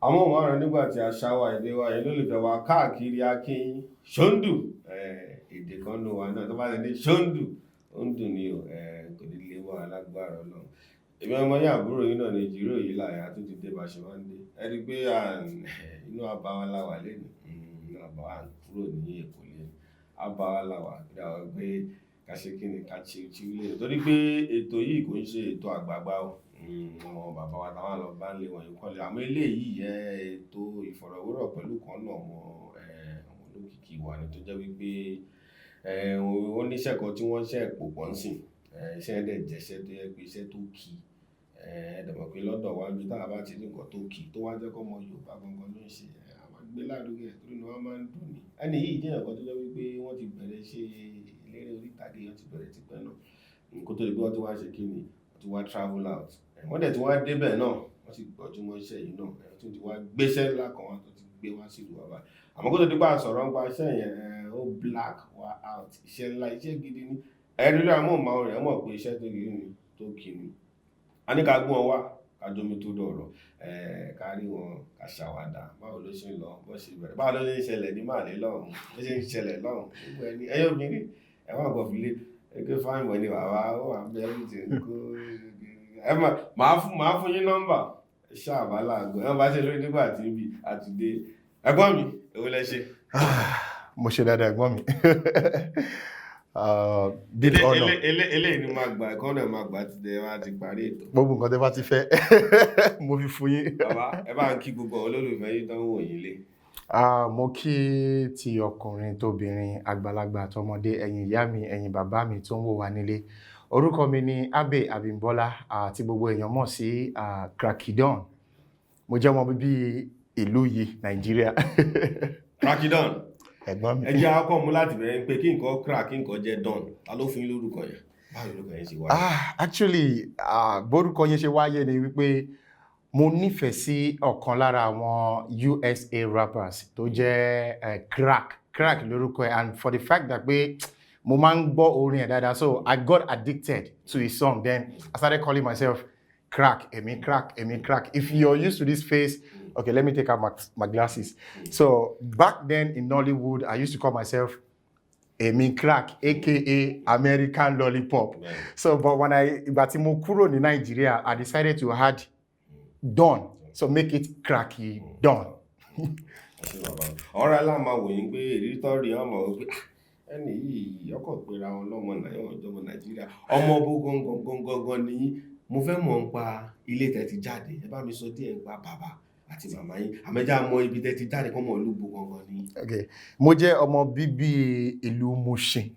Àwọn ọmọ àrùn nígbà tí àṣà wa èdè wa yìí lólùfẹ́ wa káàkiri akín ṣóńdù èdè kan ló wà náà tó bá ti ní ṣóńdù ó ń dùn ní kò ní lè wà lágbára Ọlọ́run. Èmi ọmọ yín àbúrò yín náà ní ìjírò yìí láyà tó ti dé bá ṣe máa ń dé. Ẹ rí i pé inú àbáwá láwà lẹ́nu inú àbáwá kúrò ní Èkó lẹ́nu àbáwá láwà dáwọ́ pé ká ṣe kí ni ká ṣe lẹ́nu torí pé ètò yìí kò ń ṣe ètò àgbààgbà o. Àwọn bàbá wa táwọn lọ bá ń lé wọn yìí kọ́lé àmọ́ eléyìí ètò ìfọ̀rọ̀wérọ̀ pẹ̀lú kan náà ọmọ olókìkí wa ni tó jẹ́ wípé ó níṣẹ́ kan tí wọ́n ṣe pò pọ̀ ń sìn iṣẹ́ ẹ̀dẹ̀ jẹ́ṣẹ́ tó yẹ pé iṣẹ́ tó kì ẹ̀dẹ̀mọ̀ pé lọ́dọ̀ wa bí táwa bá ti ní nǹkan tó kì tó wá jẹ́ kọ́ ọmọ Yorùbá gangan ló ń ṣe àwọn gbé ládùúgbò ẹ̀ torí ni wọ́n máa ń dùn ní. Ẹni yìí jẹ́ nǹkan tó jẹ́ wípé wọ́n ti bẹ̀rẹ̀ ṣe eléré orí ìtàgé wọ́n ti bẹ̀rẹ̀ tipẹ́ náà nǹkan tó lè bí wọ́n ti wá ṣe kí ni wọ́n ti wá travel out wọ́n dẹ̀ tí wọ́n débẹ̀ náà wọ́n sì gbọ́júmọ́ iṣẹ́ yìí náà tó ti wá gbéṣẹ́ ńlá kan wá tó ti gbé wá sílùú wa báyìí àmọ́ kó tó dípò àsọ̀rọ̀ nípa iṣẹ́ yẹn ó black wá out iṣẹ́ ńlá iṣẹ́ gidi ni ẹ̀rí lórí àwọn ọmọ rẹ̀ mọ̀ pé iṣẹ́ tó gidi ni tó kì í ni a ní ká gbọ́n ọ wá ká jómi tó dọ̀rọ̀ ká rí wọn ká ṣàwádà báwo ló ṣe ń lọ bó ṣe bẹ̀rẹ̀ báwo ló ṣe ń ṣẹlẹ̀ ní màlẹ́ lọ́hùn bó ṣe ń ṣẹlẹ̀ lọ́hùn gbogbo ẹni ẹyọ obìnrin ẹ má gbọ́ fìlẹ̀ ẹgbẹ́ fáìn wọ̀ ni bàbá ó wà bẹ́ẹ̀ ní kó máa fún yín nọ́mbà ṣáàbálà àgọ́ ẹ bá ṣe lórí nígbà tí ń bì àtúndé ẹ̀gbọ́n mi èwo lẹ ṣe. mo ṣe dáadáa ẹ̀gbọ́n mi. eléyìí ni máa gbà ẹ̀kọ́ náà máa gbà ti dẹ̀ wá ti parí ètò. gbogbo nǹkan tẹ́ bá ti fẹ́ mo fi fún yín. bàbá ẹ bá ń kí gbogbo olólùfẹ́ yín tó ń wò yín lé. mo kí ti ọkùnrin tóbìnrin àgbàlagbà àtọmọdé ẹ̀yin ìyá mi ẹ̀yin bàbá mi tó ń wò wá nílé. Orúkọ mi ni Abe Abimbola tí gbogbo èèyàn mọ̀ sí CRACKYDON. Mo jẹ́ ọmọ bíbí ìlú yìí Nàìjíríà. CRACKYDON. Ẹ̀gbọ́n mi. Ẹ jẹ́ akọ́ mu láti bẹ̀rẹ̀ pé kí nǹkan crack kí nǹkan jẹ́ don. Ta ló fún yín lórúkọ yẹn? Báwo lórúkọ yẹn ṣe wáyé? Actually, bórúkọ yẹn ṣe wáyé ni wípé mo nífẹ̀ẹ́ sí ọ̀kan lára àwọn USA rappers tó jẹ́ Crack lórúkọ ẹ̀ and for the fact that pé mo máa ń gbọ́ orin ẹ̀ dáadáa so I got addicted to his song then I started calling myself Crack. If you're used to this face, okay, let me take out my glasses. So back then in Nollywood, I used to call myself Crack, aka American Lollipop. Yeah. So but when ìgbà tí mo kúrò ní Nigeria, I decided to add Don, so make it CRACKYDON. Ọ̀rọ̀ aláàmà wòye pé èdítọ́rì ọmọ ògbé ẹni yìí ọkọ̀ pera wọn lọ́mọ Nàìjíríà ọmọ bó gangan ni mo fẹ́ mọ̀ ń pa ilé tẹ́ ti jáde ẹ bá mi sọ díẹ̀ ń pa bàbá àti màmá yín àmẹ́jà mọ ibi tẹ́ ti jáde kọ́ mọ̀ ìlú bó gangan ni. Okay, mo jẹ́ ọmọ bíbí ìlú Mushin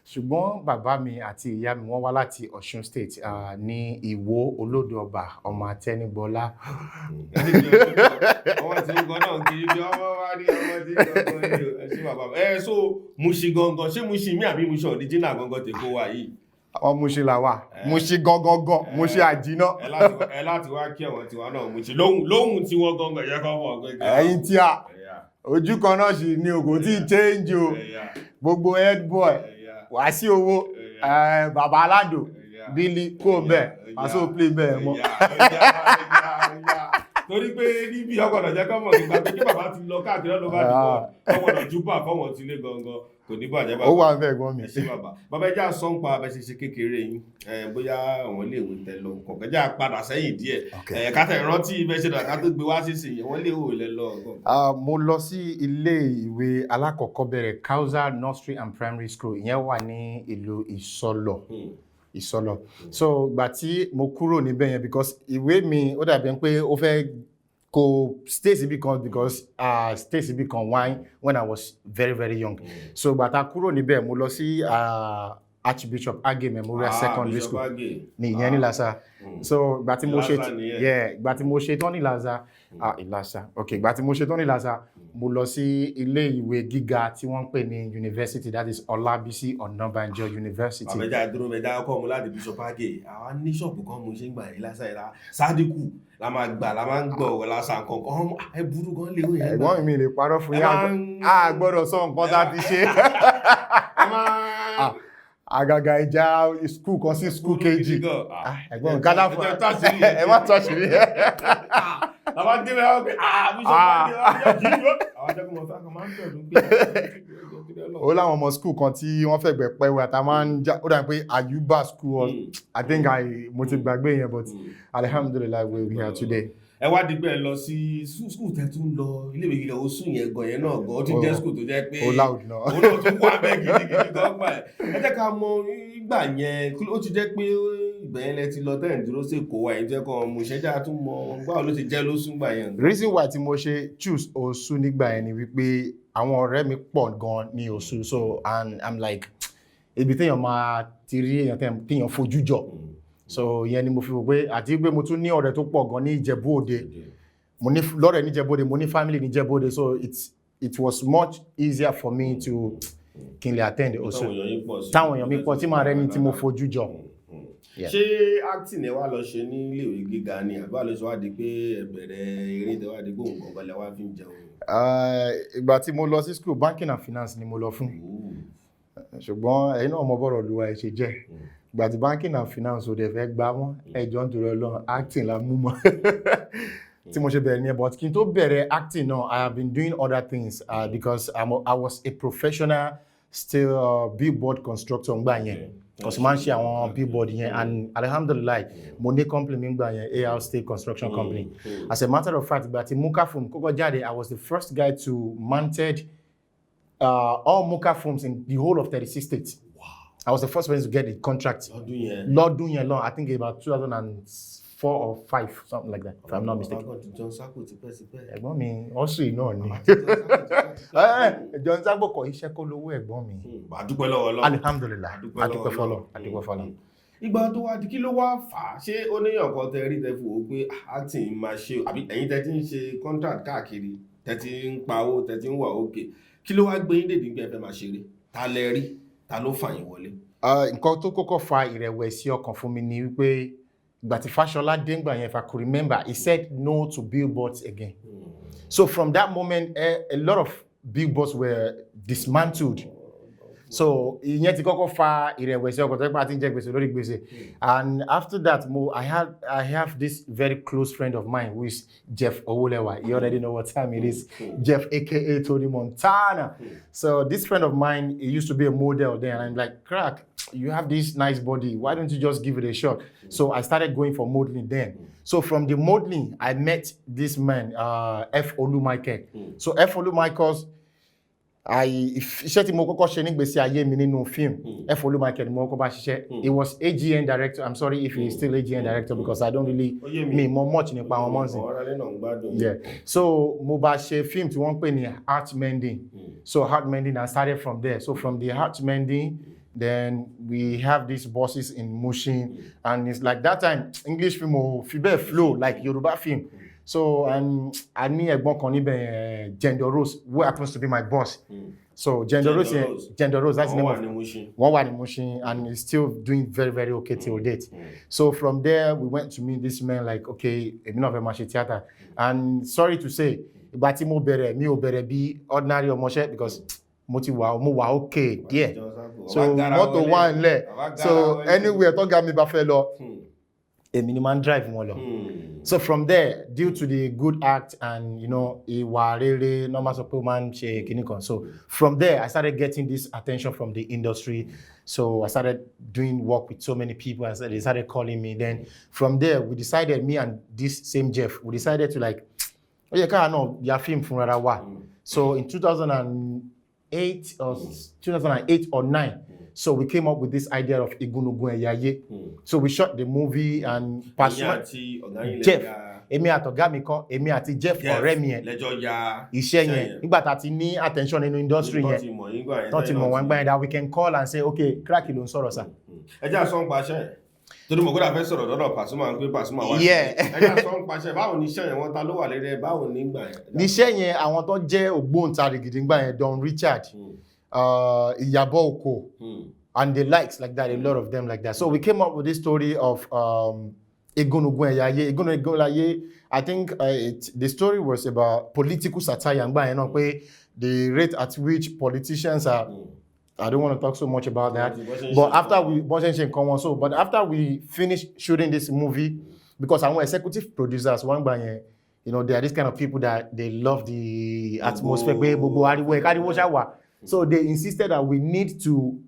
ṣùgbọ́n bàbá mi àti ìyá mi wọ́n wá láti Ọ̀ṣun State ní Ìwó Olódò Ọba ọmọ Àtẹnigbọlá. ọmọ tí ó gbọ́ náà kì í bí ọmọ wá ní ọmọ tí ó gbọ́ ní ẹ̀ṣin bàbá so Mushin gangan ṣé Mushin mi àbí Mushin original gangan tẹ̀ kó wá yìí. Àwọn Mushin là wà Mushin gangan Mushin àjínà. ẹ láti wá kí ẹ̀wọ̀n tiwa náà Mushin lóhùn tí wọ́n gangan yẹ kọ́ wọ̀ gẹ́gẹ́. ẹ̀yin tí a ojú kan náà sì ni ògùn tí change o gbogbo head boy wasiu owó bàbá aládò bílí kó bẹ́ẹ̀ pàṣẹ play bẹ́ẹ̀ mọ́. torí pé níbi ọgbọ̀nà jẹ́ kọ́mọ̀ nígbà pé kí bàbá ti lọ káàkiri ọlọ́ba dìbò ọgbọ̀nà jùbọ̀ àfọwọ̀n ti lé gangan kò ní bàjẹ́ bàbá. ó wà bẹ́ẹ̀ gan mi. ẹ ṣé bàbá ẹja sọ ń pa abẹ́ṣeṣe kékeré yín bóyá àwọn iléèwé tẹ lọ kọ̀ọ̀kan ẹja padà sẹ́yìn díẹ̀ kátà ìrántí ìbẹ́ṣẹ̀ dàgbà tó gbé wá sísìn wọ́n lè wò lẹ lọ. mo lọ sí ilé ìwé alákọ̀ọ́bẹ̀rẹ̀ Kausa Nursery and Primary School ìyẹn wà ní ìlú Ìsọlọ̀. So gbà tí mo kúrò níbẹ̀ yẹn because ìwé mi ó dàbí pé ó fẹ́ kò stay síbí kan because stay síbí kan when I was very very young. So gbà tá kúrò níbẹ̀ mo lọ sí Archbishop Age Memorial Secondary School ní ìyẹn ní Lasa. So gbà tí mo ṣe tán ní Lasa gbà tí mo ṣe tán ní Lasa mo lọ sí ilé ìwé gíga tí wọ́n ń pè ní university, that is Olabisi Onabanjo University. àmẹ́jà dúró mẹ́jà ọkọ̀ mu láti Bishop Age àwọn ní ṣọ́ọ̀bù kan mo ṣe ń gbà yín Lásà ìlà Sádíkù la máa ń gbọ́ ọ̀wọ̀ Lásà nǹkan ẹ burú gan léwu yẹn. ẹ̀gbọ́n mi lè parọ́ fún yín a gbọ́dọ̀ sọ nǹkan tá a ti ṣe. àgàgà ìjà skul kan sí skul kejì ẹ̀gbọ́n kálá fún ẹ má tọ́ sí rí. Bàbá dé bẹ́ẹ̀ wọ́n pé bí sọ́kọ́ ọjọ́ jí ló. Àwọn akẹ́kọ̀ọ́ mọ̀ fẹ́ máa ń bẹ̀rù pé. Ó láwọn ọmọ school kan tí wọ́n fẹ́ gbẹ̀ pẹ́ wẹ̀ àtà máa ń já ó dà pé Ayuba school I think mo ti gbàgbé yẹn but alhamdulillah we are today. Ẹ wá dìgbẹ́ lọ sí school tẹ́ tún lọ iléèwé gíga ó sùn yẹn gan yẹn náà gan ó ti jẹ́ school tó jẹ́ pé ó loud náà òun náà tún wá bẹ́ẹ̀ gidigidi gan gbà ẹ jẹ́ ká mọ ìgbà yẹn ó ti jẹ́ pé ìgbà yẹn lẹ ti lọ tẹ́ ẹ̀ ń dúró sí Èkó wa ẹ̀ jẹ́ kan mo ṣẹ́jà tún mọ báwo ló ti jẹ́ lóṣù gbà yẹn. reason why tí mo ṣe choose Osu nígbà yẹn ni wípé àwọn ọ̀rẹ́ mi pọ̀ gan ní Osu so and I'm like ibi téèyàn máa ti rí èèyàn téèyàn fojú jọ. So yẹn ni mo fi wò pé àti pé mo tún ní ọ̀rẹ́ tó pọ̀ gan ní Ìjẹ̀bú Òde mo ní lọ́rẹ̀ ní Ìjẹ̀bú Òde mo ní family ní Ìjẹ̀bú Òde so it was much easier for me to kí n lè attend Osu táwọn èèyàn mi pọ̀ tí màá rẹ́ni tí mo fojú jọ. Ṣé acting ẹ wá lọ ṣe ní iléèwé gíga ni àbí àlọ́ ṣe wá di pé ẹ bẹ̀rẹ̀ eré tẹ wá di gbóhùn kan balẹ̀ wá fi ń jẹun? Ìgbà tí mo lọ sí school banking and finance ni mo lọ fún ṣùgbọ́n ẹ̀yin náà mọ bọ́rọ̀ lu wa ẹ̀ ṣe jẹ́ ìgbà tí banking and finance ò dẹ̀ fẹ́ gbá mọ́ ẹjọ́ ń dúró lọ acting la mú mọ́ tí mo ṣe bẹ̀rẹ̀ ní ẹ̀ but kí n tó bẹ̀rẹ̀ acting náà I have been doing other things because I was a professional still billboard constructor ngbà yẹn because máa ń ṣe àwọn billboard yẹn and alhamdulillah mo ní company mi ngbà yẹn AR State Construction Company as a matter of fact ìgbà tí Muka Film kọ́kọ́ jáde I was the first guy to mounted all Muka films in the whole of 36 states. I was the first person to get the contract. Lọ́dún yẹn long, I think about 2004 or 5, something like that, if I'm not mistaken. Ẹ̀gbọ́n mi, also iná ni. John Sabo kọ iṣẹ́ kó lówó ẹ̀gbọ́n mi. Àdúpẹ́ lọ́wọ́ Ọlọ́run. Alhamdulillah, àdúpẹ́ fọ́lọ́run. Ìgbà tó wá di kí ló wá fà á? Ṣé ó níyàn kan tẹ rí tẹ fò ó pé acting máa ṣe àbí ẹ̀yin tẹ ti ń ṣe contract káàkiri tẹ ti ń pa owó tẹ ti ń wà òkè kí ló wá gbé yín dèdí gbé ẹ fẹ́ máa ṣeré? Ta lẹ rí? Ta ló fà yín wọlé? Nǹkan tó kọ́kọ́ fa ìrẹ̀wẹ̀sì ọkàn fún mi ni wípé ìgbà tí Fáṣọlá dé ńgbà yẹn if I could remember he said no to billboards again. So from that moment a lot of billboards were dismantled. So ìyẹn ti kọ́kọ́ fa ìrẹ̀wẹ̀sì ọkàn tó pé àti ń jẹ gbèsè lórí gbèsè and after that I have this very close friend of mine who is Jeff Owolewa. You already know what time it is. Jeff aka Tony Montana. So this friend of mine, he used to be a model then and I'm like, Crack, you have this nice body, why don't you just give it a shot? So I started going for modeling then. So from the modeling I met this man F. Olumichael. So F. Olumichael's iṣẹ́ tí mo kọ́kọ́ ṣe nígbésí ayé mi nínú film F. Olumichael mo kọ́kọ́ bá ṣiṣẹ́. He was AGN director. I'm sorry if he is still AGN director because I don't really more much nípa àwọn mọ́nsìn. Yeah. So mo bá ṣe film tí wọ́n pè ní heart mending. So heart mending I started from there. So from the heart mending then we have these bosses in Mushin and it's like that time English film will flow like Yoruba film. So I ní ẹ̀gbọ́n kan níbẹ̀ Gender Rose who happens to be my boss. So Gender Rose, that's the name of one wà ní Mushin and he's still doing very very okay till date. So from there we went to meet this man like okay èmi náà fẹ́ máa ṣe theatre and sorry to say ìgbà tí mo bẹ̀rẹ̀ mi ò bẹ̀rẹ̀ bí ordinary ọmọṣẹ́ because mo wà okay díẹ̀ so mọ́tò wà nílẹ̀ so anywhere tó ga mi bá fẹ́ lọ èmi ni máa ń drive wọn lọ. So from there due to the good act and ìwà rere normal sọ pé ó máa ń ṣe kinní kan so from there I started getting this attention from the industry so I started doing work with so many people and they started calling me then from there we decided me and this same Jeff we decided to like ó yẹ káà náà ya film fúnra wa so in 2008 or 9 so we came up with this idea of Igunugun Eyaye. So we shot the movie and Jeff, èmi àtọ̀gá mi kan, èmi àti Jeff ọ̀rẹ́ mi yẹn. Lẹ́jọ́ ya iṣẹ́ yẹn. Nígbà tá ti ní attention nínú industry yẹn. Tọ́ ti mọ̀ wọ́n gbá yẹn that we can call and say okay, Cracky ló ń sọ̀rọ̀ sá. Ẹ jẹ́ àsọ̀ ń paṣẹ́ yẹn. Torí mo gbọ́dọ̀ fẹ́ sọ̀rọ̀ lọ́dọ̀ Pasuma ń pé Pasuma wá. Ẹ jẹ́ àsọ̀ ń paṣẹ́ báwo ni iṣẹ́ yẹn wọ́n ta ló wà lédè báwo ní gbà yẹn. Níṣẹ́ yẹn àwọn tó jẹ́ ògbóǹtarìgìdì gbà yẹn Don Richard. Iyabo Oko and the likes like that, a lot of them like that. So we came up with this story of Igunugun Eyaye. Igunugun Eyaye, I think the story was about political satire the rate at which politicians are I don't want to talk so much about that. But after we finished shooting this movie, because I'm executive producers one by you know, they are this kind of people that they love the atmosphere. So they insisted that we need to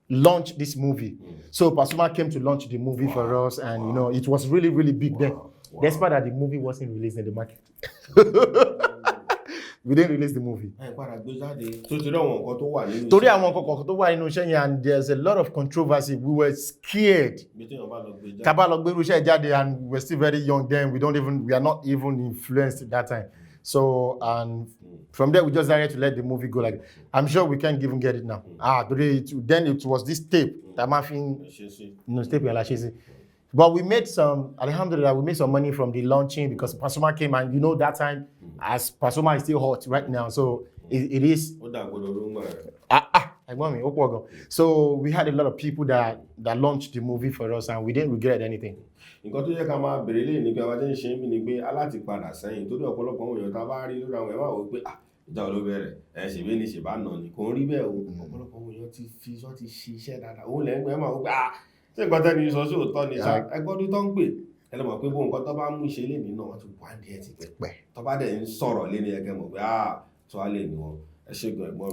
launch this movie. So Pasuma came to launch the movie for us, and you know, it was really, really big then. Despite that the movie wasn't released in the market. We didn't release the movie. And there's a lot of controversy. We were scared. And we were still very young then. We are not even influenced at that time. So, and from there, we just decided to let the movie go. Like, I'm sure we can't even get it now. Then it was this tape. But we made some, alhamdulillah, we made some money from the launching because Pasuma came, and you know that time, as Pasuma is still hot right now, so it is. So we had a lot of people that launched the movie for us, and we didn't regret anything.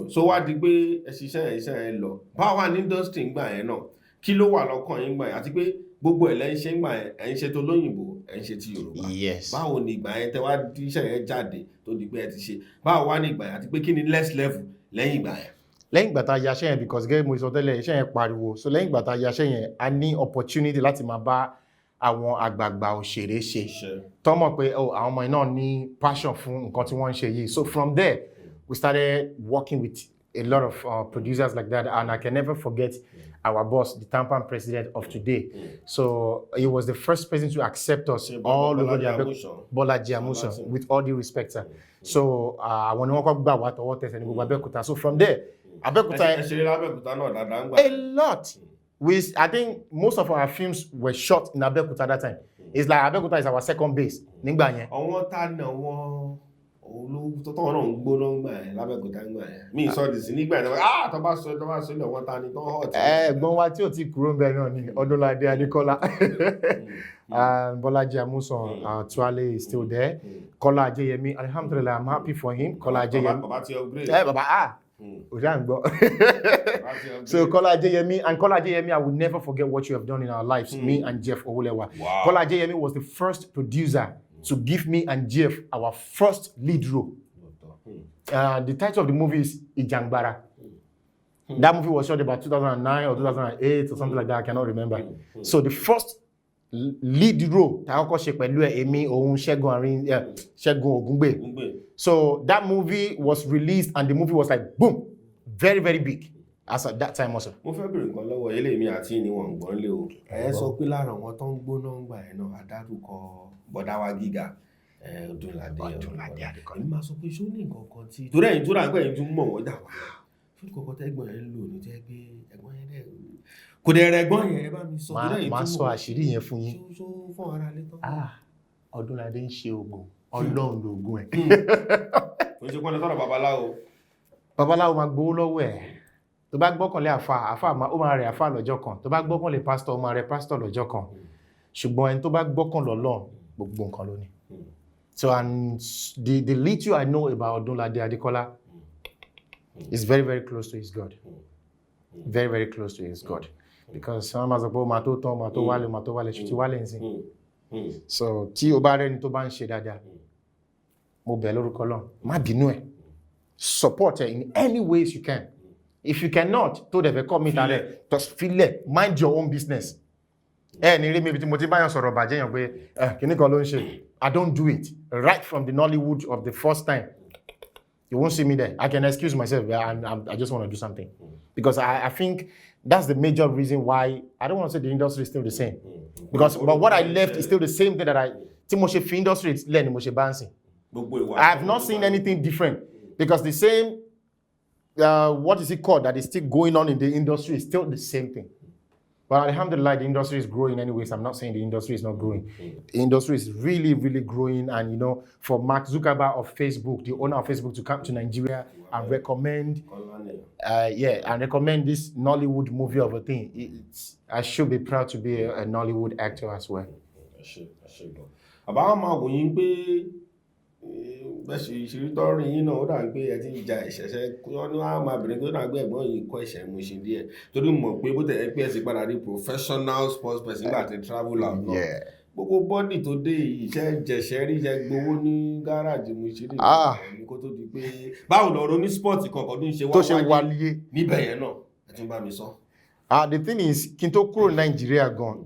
So wá di pé ẹ ṣiṣẹ́ lọ báwa ní industry ngbà yẹn náà kí ló wà lọ́kàn yín ngbà yẹn àti pé gbogbo ẹ̀ lẹ́yìn ṣe ngbà yẹn ẹ̀ ń ṣe tó lóyìnbó ẹ̀ ń ṣe ti Yorùbá. Yes. Báwo ni ìgbà yẹn tẹ́ wá iṣẹ́ yẹn jáde tó di pé ẹ ti ṣe báwo wá ní ìgbà yẹn àti pé kí ni next level lẹ́yìn ìgbà yẹn. Lẹ́yìn ìgbà tá a yaṣẹ́ yẹn, because gẹ́gẹ́ mo sọ tẹ́lẹ̀ iṣẹ́ yẹn pariwo, so lẹ́yìn ìgbà tá a yaṣẹ́ yẹn a ní opportunity láti máa bá àwọn àgbààgbà òṣèré ṣe tọ́mọ̀ pé àwọn ọmọ náà ní passion fún nǹkan tí wọ́n ń ṣe yìí. So from there we started working with a lot of producers like that, and I can never forget our boss, the Tampan president of today. So he was the first person to accept us all over the Bolaji Amusan, with all due respect, sir. So when we talk about what Abeokuta, so from there, Abeokuta, a lot. I think most of our films were shot in Abeokuta that time. It's like Abeokuta is our second base. Ẹ̀gbọ́n wa tí ó ti kúrò ńbẹ̀ náà ni Odunlade Adekola. And Bolaji Amusan Tuale is still there. Kola Ajeyemi, alhamdulillah, I'm happy for him. Kola Ajeyemi. So Kola Ajeyemi, I will never forget what you have done in our lives, me and Jeff Owulewa. Kola Ajeyemi was the first producer to give me and Jeff our first lead role. The title of the movie is Ijangbara. That movie was shot about 2009 or 2008 or something like that, I cannot remember. So the first lead role, so that movie was released and the movie was like, boom, very, very big. As at that time also. Mo fẹ́ bèrè nǹkan lọ́wọ́ eléyìí àti ni wọ́n gbọ́n lé o. Ẹ sọ pé lára àwọn tó ń gbóná ńgbà ẹ̀ náà adárúkọ bọ̀dá wa gíga Odunlade. Èmi máa sọ pé ṣó ní nǹkan kan tí torí ẹ̀yin tó rà pé ẹ̀yin tún mọ̀ wọ́n dà wá. Ṣó nǹkan kan tẹ́gbọ̀n yẹn ń lò ní jẹ́ pé ẹ̀gbọ́n yẹn dẹ̀ kò dẹ̀ rẹ̀ ẹ̀gbọ́n yẹn ẹ bá mi sọ. Máa sọ àṣírí yẹn fún yín. Ṣó fún ara lé tán. Odunlade ń ṣe oògùn, Ọlọ́run lòògùn ẹ̀. Kò ṣe pọ́n lọ́tọ́rọ̀ babaláwo. Babaláwo máa gbowó lọ́wọ́ ẹ̀. Tó bá gbọ́kànlé àfà ó máa rẹ̀ àfà lọ́jọ́ kan. Tó bá gbọ́kànlé pásítọ̀ ó máa rẹ̀ pásítọ̀ lọ́jọ́ kan. Ṣùgbọ́n ẹni tó bá gbọ́kàn lọ́lọ́run gbogbo nǹkan ló ní. So and the little I know about Odunlade Adekola is very, very close to his God. Very, very close to his God. Because some of us go mato wale shuti wale nsin. So tí o bá rẹ́ni tó bá ń ṣe dáadáa, mo bẹ̀ lórúkọ Ọlọ́run, má bínú ẹ̀. Support her in any ways you can. If you cannot, to the come meet and just feel it. Mind your own business. I don't do it. Right from the Nollywood of the first time, you won't see me there. I can excuse myself. I just want to do something. Because I think that's the major reason why I don't want to say the industry is still the same. But what I left is still the same thing that I industry is learning. I have not seen anything different. Because the same what is it called that is still going on in the industry is still the same thing. But alhamdulillah, the industry is growing anyways. I'm not saying the industry is not growing. The industry is really, really growing. And you know, for Mark Zuckerberg of Facebook, the owner of Facebook, to come to Nigeria and recommend recommend this Nollywood movie of a thing. I should be proud to be a Nollywood actor as well. About my going bẹ́ẹ̀ ṣe ìṣirí tọ́rin yín náà ó dà pé ẹ ti ń ja ìṣẹ̀ṣẹ̀ wọ́n ní wọ́n á máa bèrè pé ó dà pé ẹ̀gbọ́n yìí kọ́ ìṣẹ̀ mú ṣe díẹ̀ torí mọ̀ pé bó tẹ̀ ẹ́ pé ẹ ti padà rí professional sports person nígbà tí travel out náà gbogbo bọ́dì tó dé yìí iṣẹ́ jẹ̀ṣẹ́ rí iṣẹ́ gbowó ní gáràjì mú ṣe dé ní kó tó di pé báwo lọ̀rọ̀ ní spọ́ọ̀tì kankan tó ń ṣe wáyé níbẹ̀ yẹn náà ẹ tún bá mi sọ. The thing is kí n tó kúrò Nàìjíríà gan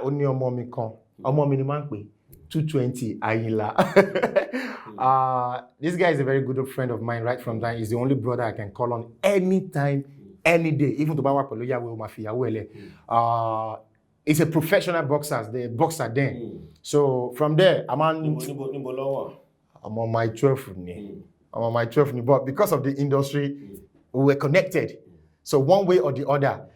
ó ní ọmọ mi kan ọmọ mi ni máa ń pè 220 Ayinla. This guy is a very good friend of mine right from time. He's the only brother I can call on anytime, any day. Even to bawa pẹ̀lú ìyàwó ma fi ìyàwó ẹlẹ. He's a professional boxer, the boxer then. So from there, I'm on my 12 ni. I'm on my 12 ni. But because of the industry, we were connected. So one way or the other,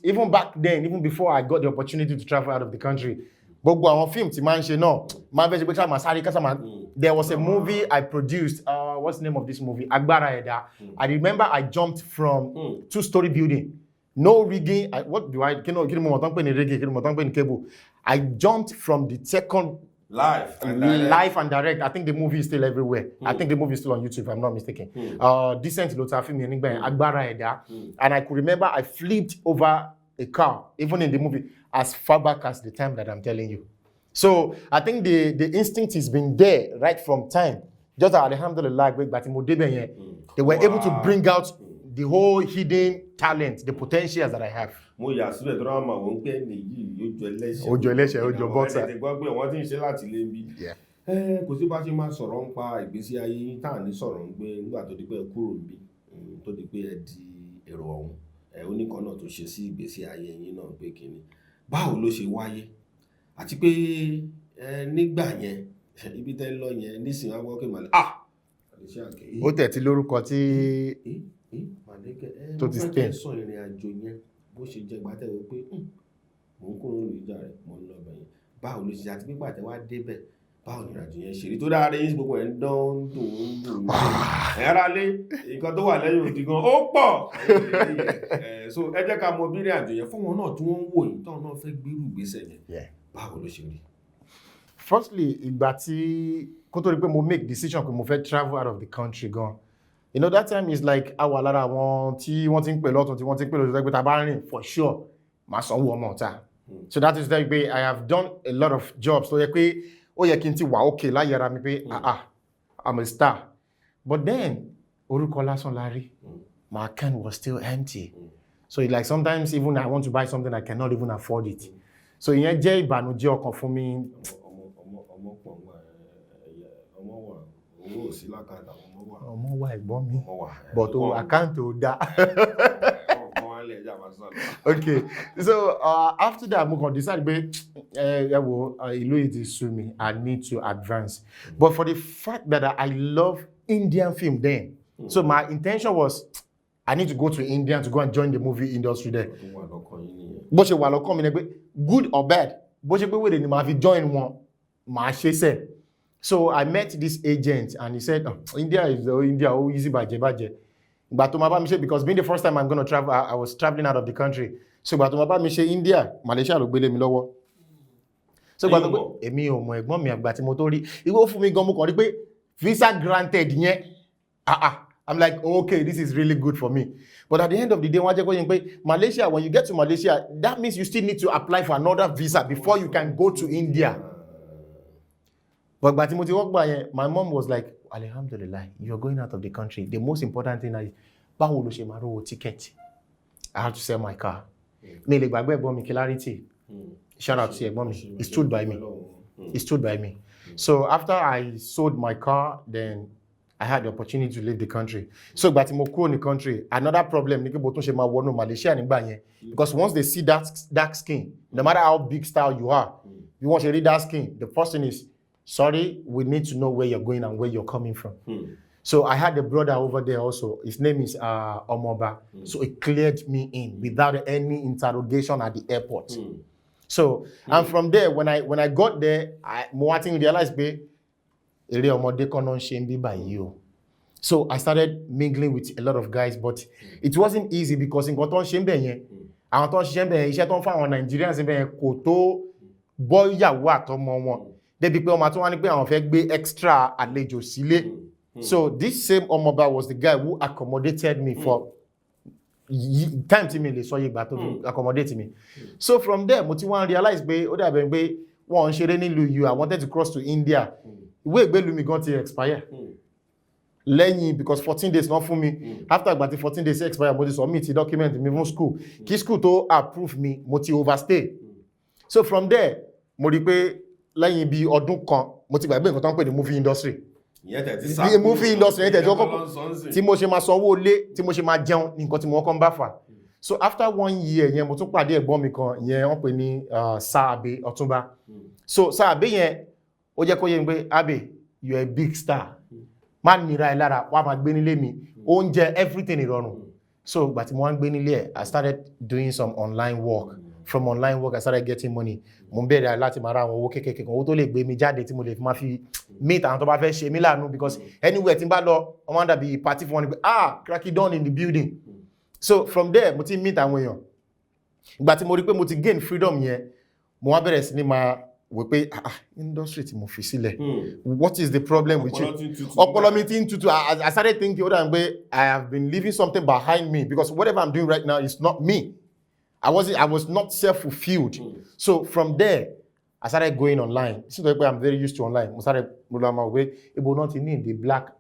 even back then, even before I got the opportunity to travel out of the country, gbogbo àwọn film tí máa ń ṣe náà máa fẹ́ ṣe pé ká máa sáré kásá máa. There was a movie I produced, what's the name of this movie? Agbára Ẹ̀dá. I remember I jumped from 2-story building, no rigging. Kí ni mo mọ̀ tán pé ní rigging, kí ni mo mọ̀ tán pé ní cable. I jumped from the second live and direct. I think the movie is still everywhere. I think the movie is still on YouTube if I'm not mistaken. Decent ló ta film yẹn nígbà yẹn, Agbára Ẹ̀dá. And I could remember I flipped over a car, even in the movie, as far back as the time that I'm telling you. So I think the instinct has been there right from time. Just that alhamdulillah, they were able to bring out the whole hidden talent, the potentials that I have. Mo yà síbẹ̀ tó rámà wọ́n pé nìyí ojú ẹlẹ́ṣẹ̀ ojú boxer. Ẹ̀tẹ̀ gbọ́ pé wọ́n ti ń ṣe láti lé bí. Kò sí bá ṣe máa sọ̀rọ̀ ń pa ìgbésí ayé yín tá à ní sọ̀rọ̀ ń gbé nígbà tó di pé ẹ kúrò níbí tó di pé ẹ di èrò ọ̀hún. Oníkan náà tó ṣe sí ìgbésí ayé yín náà pé kíni. Báwo ló ṣe wáyé? Àti pé nígbà yẹn ibi tẹ́ lọ yẹn nísìnyí wá gbọ́ pé màlẹ́ ó tẹ̀ tí lórúkọ tí tó ti stay. Sọ ìrìn àjò yẹn bó ṣe jẹ́ gbàtẹ́wọ́ pé mò ń kúrò lórí ìjà rẹ̀ mò ń lọ bẹ̀yẹn. Báwo ló ṣe àti pé pàtẹ́ wá débẹ̀ báwo ni ìrìn àjò yẹn ṣe rí tó dára yín gbogbo ẹ̀ ń dán dùn ẹ̀rá lé nǹkan tó wà lẹ́yìn òdì gan ó pọ̀. So ẹ jẹ́ ká mọ bí ìrìn àjò yẹn fún wọn náà tí wọ́n ń wò yìí táwọn náà fẹ́ gbérù ìgbésẹ̀ yẹn báwo ló ṣe rí. Firstly, ìgbà tí kó tó rí pé mo make decision pé mo fẹ́ travel out of the country gan, you know that time is like àwa lára àwọn tí wọ́n ti ń pè lọ́tún tí wọ́n ti ń pè lọ́tún pé tá bá rìn for sure màá sanwó ọmọ ọ̀tá. So that is like I have done a lot of jobs tó yẹ pé ó yẹ kí n ti wà okay láyé ara mi pé I'm a star. But then orúkọ lásán la rí, my account was still empty. So like sometimes even I want to buy something I cannot even afford it. So ìyẹn jẹ́ ìbànújẹ́ ọkàn fún mi. Ọmọ wa ẹ̀gbọ́n mi but àkáǹtì ò dá. Okay, so after that mo kàn decide pé ìlú yìí ti sú mi, I need to advance. But for the fact that I love Indian film then, so my intention was I need to go to India to go and join the movie industry there. Bó ṣe wà lọ́kàn mi ni pé good or bad, bó ṣe pé wèrè ni màá fi join wọn, màá ṣe sẹ́. So I met this agent and he said, India is easy bàjẹ́. Ìgbà tó máa bá mi ṣe, because being the first time I'm going to travel, I was traveling out of the country. So ìgbà tó máa bá mi ṣe India, Malaysia ló gbélé mi lọ́wọ́. So ìgbà tó pé èmi ò mọ̀ ẹ̀gbọ́n mi àgbà tí mo tó rí, ìwé fún mi gan mo kàn rí pé visa granted yẹn. I'm like, okay, this is really good for me. But at the end of the day, wọ́n jẹ́ kó yín pé Malaysia, when you get to Malaysia, that means you still need to apply for another visa before you can go to India. But by Timothy Okba, my mom was like, alhamdulillah, you're going out of the country. The most important thing is, báwo ló ṣe máa rówó ticket. I had to sell my car. Mi lè gbàgbé ẹ̀gbọ́n mi Clarity. Shout out to ẹ̀gbọ́n mi. He stood by me. He stood by me. So after I sold my car, then I had the opportunity to leave the country. So ìgbà tí mo kúrò ní country, another problem ni pé bó tún ṣe máa wọnú Malaysia nígbà yẹn. Because once they see that dark skin, no matter how big style you are, you want to read dark skin, the first thing is, sorry, we need to know where you're going and where you're coming from. So I had a brother over there also. His name is Omoba. So he cleared me in without any interrogation at the airport. So, and from there, when I got there, I realized, so I started mingling with a lot of guys, but it wasn't easy because in Nigerians débi pé ọmọ tó wá ní pé àwọn fẹ́ gbé extra àlejò sílé. So this same ọmọọba was the guy who accommodated me for time tí mi lè sọ ìgbà tó accommodate me. So from there mo ti wá realize pé ó dàbẹ̀ pé wọ́n ń ṣeré nílùú yìí. I wanted to cross to India. Ìwé ìgbélú mi gan ti expire. Lẹ́yìn because 14 days náà fún mi. After ìgbà tí 14 days expire mo ti submit document mi fún school. Kí school tó approve mi mo ti overstay. So from there mo rí pé lẹ́yìn bí ọdún kan mo ti gbàgbé nǹkan tó ń pè ní movie industry. The movie industry tí mo ṣe máa sanwó ilé tí mo ṣe máa jẹun ní nǹkan tí mo kàn bá fà. So after 1 year yẹn mo tún pàdé ẹ̀gbọ́n mi kan yẹn wọ́n pè ní Saabe Ọ̀túnba. So Saabe yẹn ó jẹ́ kó yé mi pé Abe you are a big star. Má nira ẹ lára wá máa gbé nílé mi. Oúnjẹ everything ìrọ̀rùn. So ìgbà tí mo wá ń gbé nílé ẹ̀ I started doing some online work. From online work I started getting money. Mo ń bẹ̀rẹ̀ láti máa ra àwọn owó kékèké owó tó lè gbé mi jáde tí mo lè fi máa fi meet àwọn tó bá fẹ́ ṣe mí láàánú because anywhere tí n bá lọ ọmọ àdà bí party fún wọn ni pé CRACKYDON in the building. So from there mo ti meet àwọn èèyàn. Ìgbà tí mo rí pé mo ti gain freedom yẹn mo wá bẹ̀rẹ̀ sí ní máa wò pé industry tí mo fi sílẹ̀ what is the problem with you? Ọpọlọ mi ti ń tutù. I started thinking I have been leaving something behind me because whatever I'm doing right now is not me. I was not self-fulfilled. So from there, I started going online. This is why I'm very used to online. I started moving my way. Ebo not in the black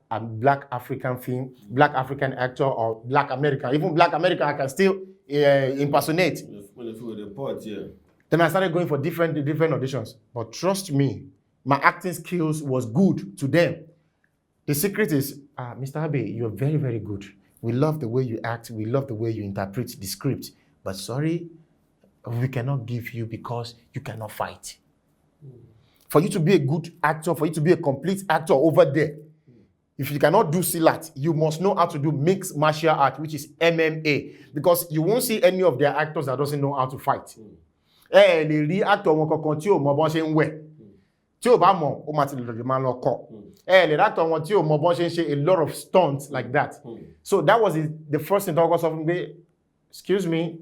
African film, black African actor, or black American. Even black American, I can still impersonate. Then I started going for different auditions. But trust me, my acting skills was good to them. The secret is, Mr. Abe, you're very, very good. We love the way you act. We love the way you interpret the script. But sorry, we cannot give you because you cannot fight. For you to be a good actor, for you to be a complete actor over there, if you cannot do silat, you must know how to do mixed martial art, which is MMA. Because you won't see any of their actors that doesn't know how to fight. The real actor won't continue more than saying where. The actor want you more than a lot of stunts like that. So that was the first thing that was of me. Excuse me.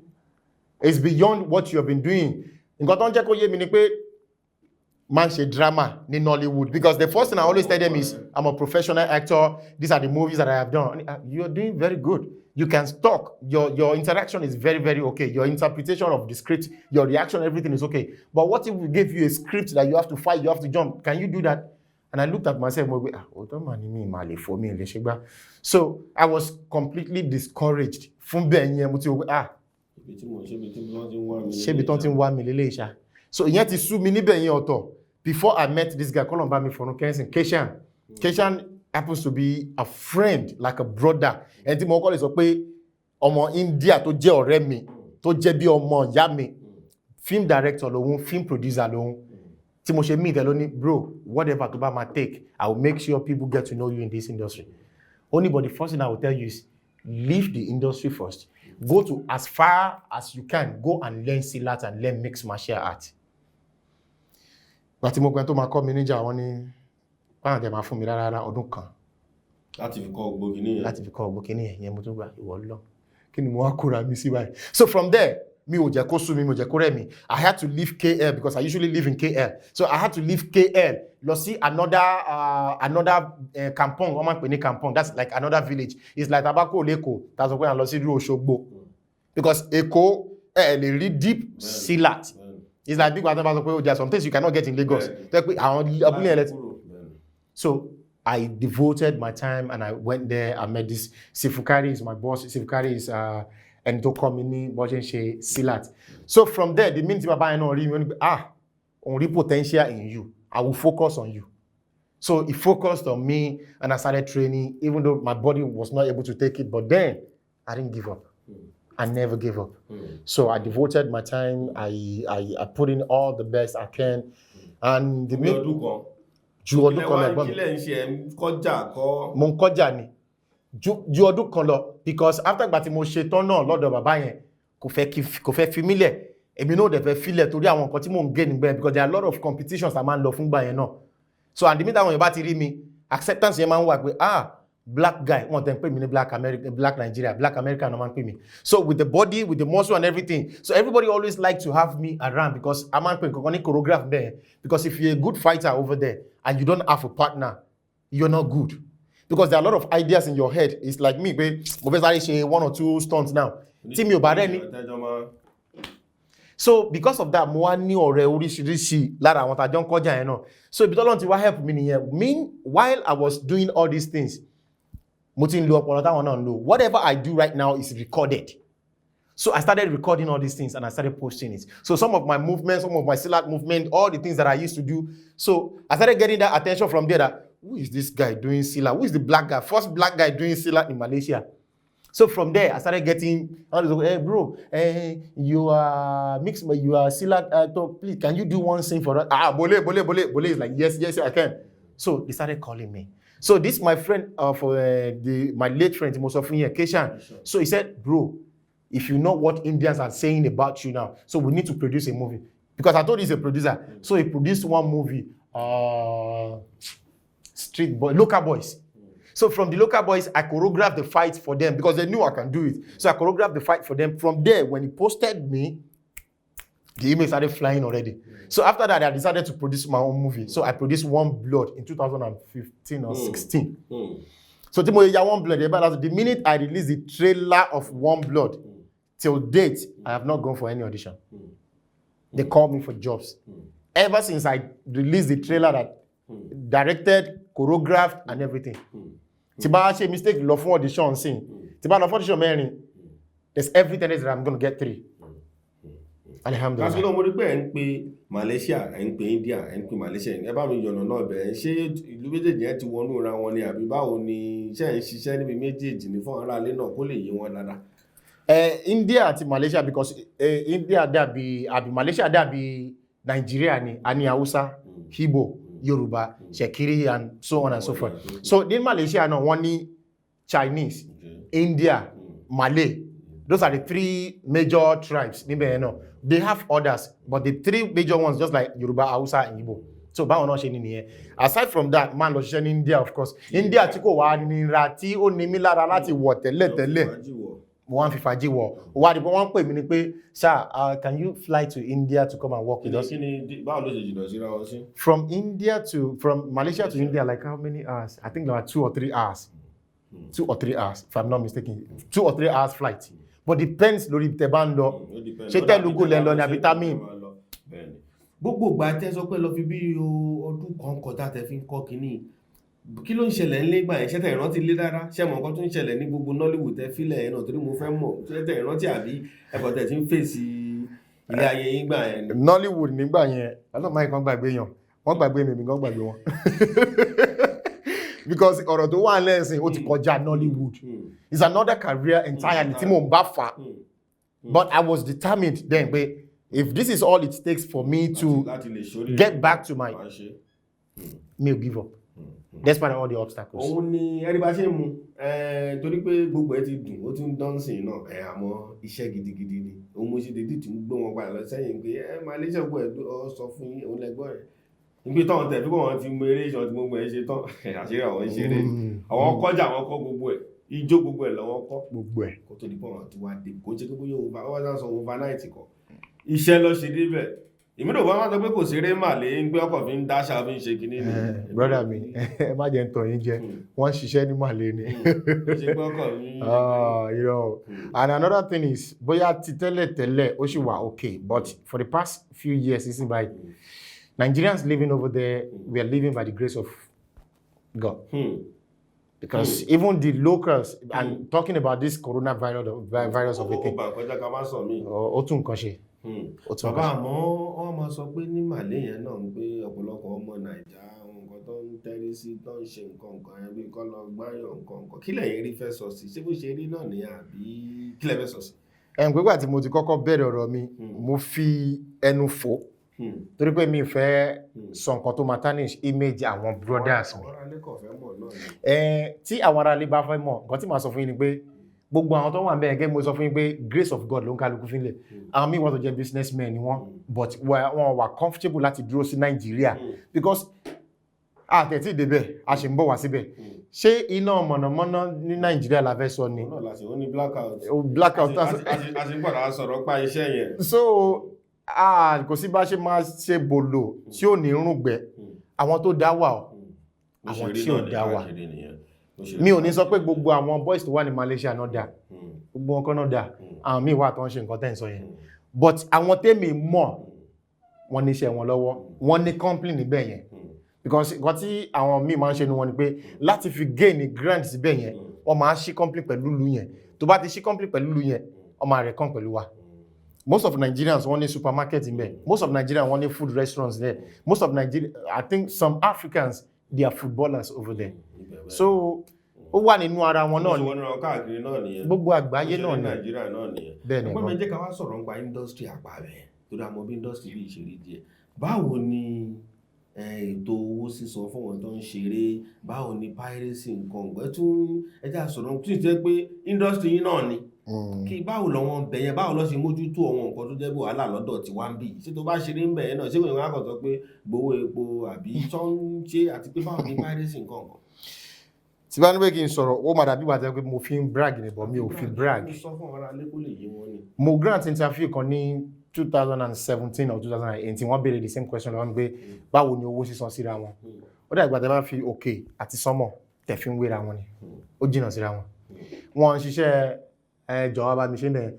It's beyond what you have been doing. Nǹkan tó ń jẹ́ kó yé mi ni pé man ṣe drama ní Nollywood because the first thing I always tell them is I'm a professional actor. These are the movies that I have done. You're doing very good. You can talk. Your interaction is very, very okay. Your interpretation of the script, your reaction, everything is okay. But what if we gave you a script that you have to fight, you have to jump? Can you do that? And I looked at myself, so I was completely discouraged. So ìyẹn ti sú mi níbẹ̀ yẹn ọ̀tọ̀. Before I met this guy, call me for Keshan. Keshan happens to be a friend, like a brother. And tí mo kọ́ lè sọ pé ọmọ India tó jẹ́ ọ̀rẹ́ mi, tó jẹ́ bí ọmọ ìyá mi, film director lòun, film producer lòun. Tí mo ṣe meet ẹ lóní, bro, whatever to buy my take, I will make sure people get to know you in this industry. Only but the first thing I will tell you is leave the industry first. Go to as far as you can. Go and learn silat and learn mixed martial art. But mo gbọ́n tó máa kọ́ mi níjà wọ́n ní báwọn tẹ máa fún mi rárá ọdún kan. Láti fi kọ́ ọgbó kìíní yẹn. Láti fi kọ́ ọgbó kìíní yẹn mo tún gbà ìwọ lọ. Kí ni mo wá kóra mi sí báyìí? So from there, mi ò jẹ́ kó sú mi, mi ò jẹ́ kó rẹ̀ mi. I had to leave KL because I usually live in KL. So I had to leave KL. Lọ sí another kampong, wọ́n máa ń pè ní kampong. That's like another village. It's like Tabako Leko. That's why I lọ sí ìlú Òṣogbo. Because Èkó lè rí deep silat. It's like big whatever. There are some things you cannot get in Lagos. So I devoted my time and I went there. I met this Sifukari is my boss. Sifukari is Ento Komini Bojenche Silat. So from there, the minute Baba and only potential in you. I will focus on you. So he focused on me and I started training, even though my body was not able to take it. But then I didn't give up. I never gave up. So I devoted my time. I put in all the best I can. And the because after gbati mo ṣe tán náà lọ́dọ̀ bàbá yẹn kò fẹ́ fi mí lẹ̀. Èmi náà dẹ̀ fẹ́ fi lẹ̀ torí àwọn nǹkan tí mò ń gain níbẹ̀ because there are a lot of competitions that man lọ fún gbà yẹn náà. So and the minute àwọn yẹn bá ti rí mi, acceptance yẹn máa ń wà pé black guy, one time pay me black America, black Nigeria, black American, no man pay me. So with the body, with the muscle and everything, so everybody always like to have me around because I'm not paying choreograph there. Because if you're a good fighter over there and you don't have a partner, you're not good. Because there are a lot of ideas in your head. It's like me, babe. One or two stunts now. So because of that, so help me here. Meanwhile, I was doing all these things. Whatever I do right now is recorded. So I started recording all these things and I started posting it. So some of my movements, some of my silat movement, all the things that I used to do. So I started getting that attention from there that, who is this guy doing silat? Who is the black guy? First black guy doing silat in Malaysia. So from there, I started getting, hey bro, you are mixed, but you are silat, please, can you do one thing for us? Bole is like, yes, I can. So they started calling me. So this my friend, my late friend, Keshan. So he said, bro, if you know what Indians are saying about you now, so we need to produce a movie. Because I told he's a producer. So he produced one movie, Street Boy, Local Boys. So from the Local Boys, I choreographed the fight for them because they knew I can do it. So I choreographed the fight for them. From there, when he posted me, the image started flying already. So after that, I decided to produce my own movie. So I produced One Blood in 2015 or 16. So One Blood, the minute I released the trailer of One Blood, till date, I have not gone for any audition. They call me for jobs. Ever since I released the trailer that directed, choreographed, and everything. Tiba a mistake, love for audition, sing. Tiba love for audition, man. There's everything that I'm going to get 3. Alhamdulillah. Kasi lo mo ri pe en pe Malaysia, en pe India, en pe Malaysia. Ẹ bá mi yọ̀nà náà bẹ̀. Ṣé ìlú méjèèjì yẹn ti wọnú ra wọn ni àbí báwo ni ṣé ń ṣiṣẹ́ níbi méjèèjì ní fún ara ilé náà kó lè yé wọn dáadáa? India àti Malaysia, because India dàbí Malaysia dàbí Nigeria ni, ani Hausa, Igbo, Yoruba, Shekiri, and so on and so forth. So in Malaysia, no, one ni Chinese, India, Malay. Those are the 3 major tribes. They have others, but the 3 major ones, just like Yoruba, Hausa, and Igbo. So, aside from that, man, in India, of course. India, tiko wa ni rati o ni mi lara lati wo tele. One Fifaji war. One point me sir, can you fly to India to come and work with us? From Malaysia to India, like how many hours? I think there were 2 or 3 hours. 2 or 3 hours, if I'm not mistaken. 2 or 3 hours flight. But depends lórí tebando. Ṣé te lugo le lọ ní vitamin. Gbogbo gba te sọ pé lọ fi bí ọdún kan kọjá tẹ́ fi kọ́ kíní. Kí ló ń ṣẹlẹ̀ nle gba yẹn? Ṣé tẹ́ ìrántí lé dára? Ṣé mọ̀ nǹkan tó ń ṣẹlẹ̀ ní gbogbo Nollywood tẹ́ filẹ̀ yẹn náà torí mo fẹ́ mọ̀. Ṣé tẹ́ ìrántí àbí ẹ̀kọ́ tẹ́ ti ń fèsì ilé ayé yín gbà yẹn? Nollywood nígbà yẹn. Ọlọ́run máa kan gbàgbé yan. Wọ́n gbàgbé mi gan gbàgbé wọn. Because ọ̀rọ̀ tó wà lẹ́sìn ó ti kọjá Nollywood. It's another career entirely. Tí mo ń bá fà. But I was determined then, but if this is all it takes for me to get back to my, me give up. Despite all the obstacles. Òun ni ẹni bá ṣe mú torí pé gbogbo ẹ ti dùn ó tún dancing náà àmọ́ iṣẹ́ gidigidi ni. Òun mo ṣe dédé tí ń gbé wọn padà lọ sẹ́yìn pé Malaysia gbọ́ ẹ̀ sọ fún yín òun lẹ́gbọ́n rẹ̀. Nígbé tán tẹ̀ fíkọ́ wọn ti mú eré ìṣàn tí gbogbo ẹ̀ ṣe tán àṣírí àwọn ìṣeré. Àwọn kọjá àwọn kọ́ gbogbo ẹ̀. Ijó gbogbo ẹ̀ lọ́wọ́ kọ́. Gbogbo ẹ̀. Kó tó di pọ̀ wọn tí wá dé. Kó ṣe gbogbo yóò wá sọ overnight kọ́. Iṣẹ́ lọ ṣe débẹ̀. Ìmúdò bá wá sọ pé kò ṣeré màlé ń gbé ọkọ̀ fi ń dáṣà fi ń ṣe kinní ni. Brother mi, ẹ má jẹ́ ń tàn yín jẹ. Wọ́n ṣiṣẹ́ ní màlé ni. Ṣé gbọ́kọ̀ mi? You know. And another thing is, bóyá ti tẹ́lẹ̀ ó sì wà okay, but for the past few years, it's by Nigerians living over there, we are living by the grace of God. Because even the locals, and talking about this coronavirus of the thing, ó tún nǹkan ṣe. Bàbá àmọ́ wọ́n máa sọ pé ní Màlé yẹn náà ń pé ọ̀pọ̀lọpọ̀ ọmọ Naija nǹkan tó ń tẹ́rí sí tó ń ṣe nǹkan yẹn bí kọ́ lọ gbáyàn nǹkan. Kí lẹ̀yin rí fẹ́ sọ sí? Ṣé bó ṣe rí náà ní àbí kí lẹ fẹ́ sọ sí? Nígbà tí mo ti kọ́kọ́ bẹ̀rẹ̀ ọ̀rọ̀ mi, mo fi ẹnu fò. Torí pé mi fẹ́ sọ nǹkan tó máa tarnish image àwọn brothers mi. Tí àwọn ará ilé bá fẹ́ mọ̀, nǹkan tí màá sọ fún yín ni pé gbogbo àwọn tó wà ńbẹ̀ gẹ́gẹ́ mo sọ fún yín pé grace of God ló ń kálukú fínlẹ̀. Àwọn míì wọ́n tó jẹ́ businessmen ni wọ́n, but wọ́n wà comfortable láti dúró sí Nàìjíríà because àtẹ̀tí ìdébẹ̀ a ṣe ń bọ̀ wá síbẹ̀. ṣé iná mọ̀nàmọ́ná ní Nàìjíríà la fẹ́ sọ ni? Náà láti ó ní blackout. Blackout. A ti gbọ́dọ̀ sọ̀rọ̀ pa iṣẹ́ yẹn. So kò sí bá ṣe máa ṣe bòlò tí ò ní rúgbẹ́. Àwọn tó dá wà ọ́. Àwọn tí ò dá wà. Mi ò ní sọ pé gbogbo àwọn boys tó wà ní Malaysia náà dá. Gbogbo wọn kan náà dá. Àwọn míì wà tó ń ṣe nǹkan tẹ́ ń sọ yẹn. But àwọn tèmi mọ̀ wọ́n ní iṣẹ́ wọn lọ́wọ́. Wọ́n ní company níbẹ̀ yẹn. Because nǹkan tí àwọn míì máa ń ṣe ní wọn ni pé láti fi gain grant síbẹ̀ yẹn wọ́n máa ṣí company pẹ̀lú ìlú yẹn. Tó bá ti ṣí company pẹ̀lú ìlú yẹn wọ́n máa rẹ̀ kàn pẹ̀lú wa. Most of Nigerians wọ́n ní supermarket in there. Most of Nigerians wọ́n ní food restaurants there. Most of Nigeria, I think some Africans, they are footballers over there. So ó wà nínú ara wọn náà ni. Gbogbo àgbáyé náà ni. Nàìjíríà náà nìyẹn. Bẹ́ẹ̀ ni. Ọgbọ́n mi jẹ́ ká wá sọ̀rọ̀ nípa industry àpàrẹ̀. Torí àmọ́ bí industry bí ìṣeré díẹ̀. Báwo ni ètò owó sísan fún wọn tó ń ṣeré? Báwo ni piracy nǹkan ọ̀gbẹ́ tún ẹjẹ́ àsọ̀rọ̀ tí jẹ́ pé industry yín náà ni? Kí báwo lọ́wọ́ bẹ̀yẹn, báwo lọ́ ṣe mójútó àwọn nǹkan tó jẹ́ bí wàhálà lọ́dọ̀ tí wá ń bì? Ṣé tó bá ṣeré ń bẹ̀yẹn náà ṣé wọ́n á kàn sọ pé gbowó epo àbí tó ń ṣe àti pé báwo ni piracy nǹkan ọ̀gbọ́n? Tí bá ní pé kí n sọ̀rọ̀ ó máa dàbí wàtí pé mo fi ń brag ni but mi ò fi brag. Mo grant interview kan ní 2017 or 2018 wọ́n béèrè the same question lọ́wọ́ pé báwo ni owó sísan síra wọn. Ó dà ìgbà tẹ́ bá fi òkè àti sánmọ̀ tẹ̀ fi ń wéra wọn ni ó jìnnà síra wọn. Wọ́n ń ṣiṣẹ́ jọ̀wọ́ bá mi ṣe bẹ́ẹ̀.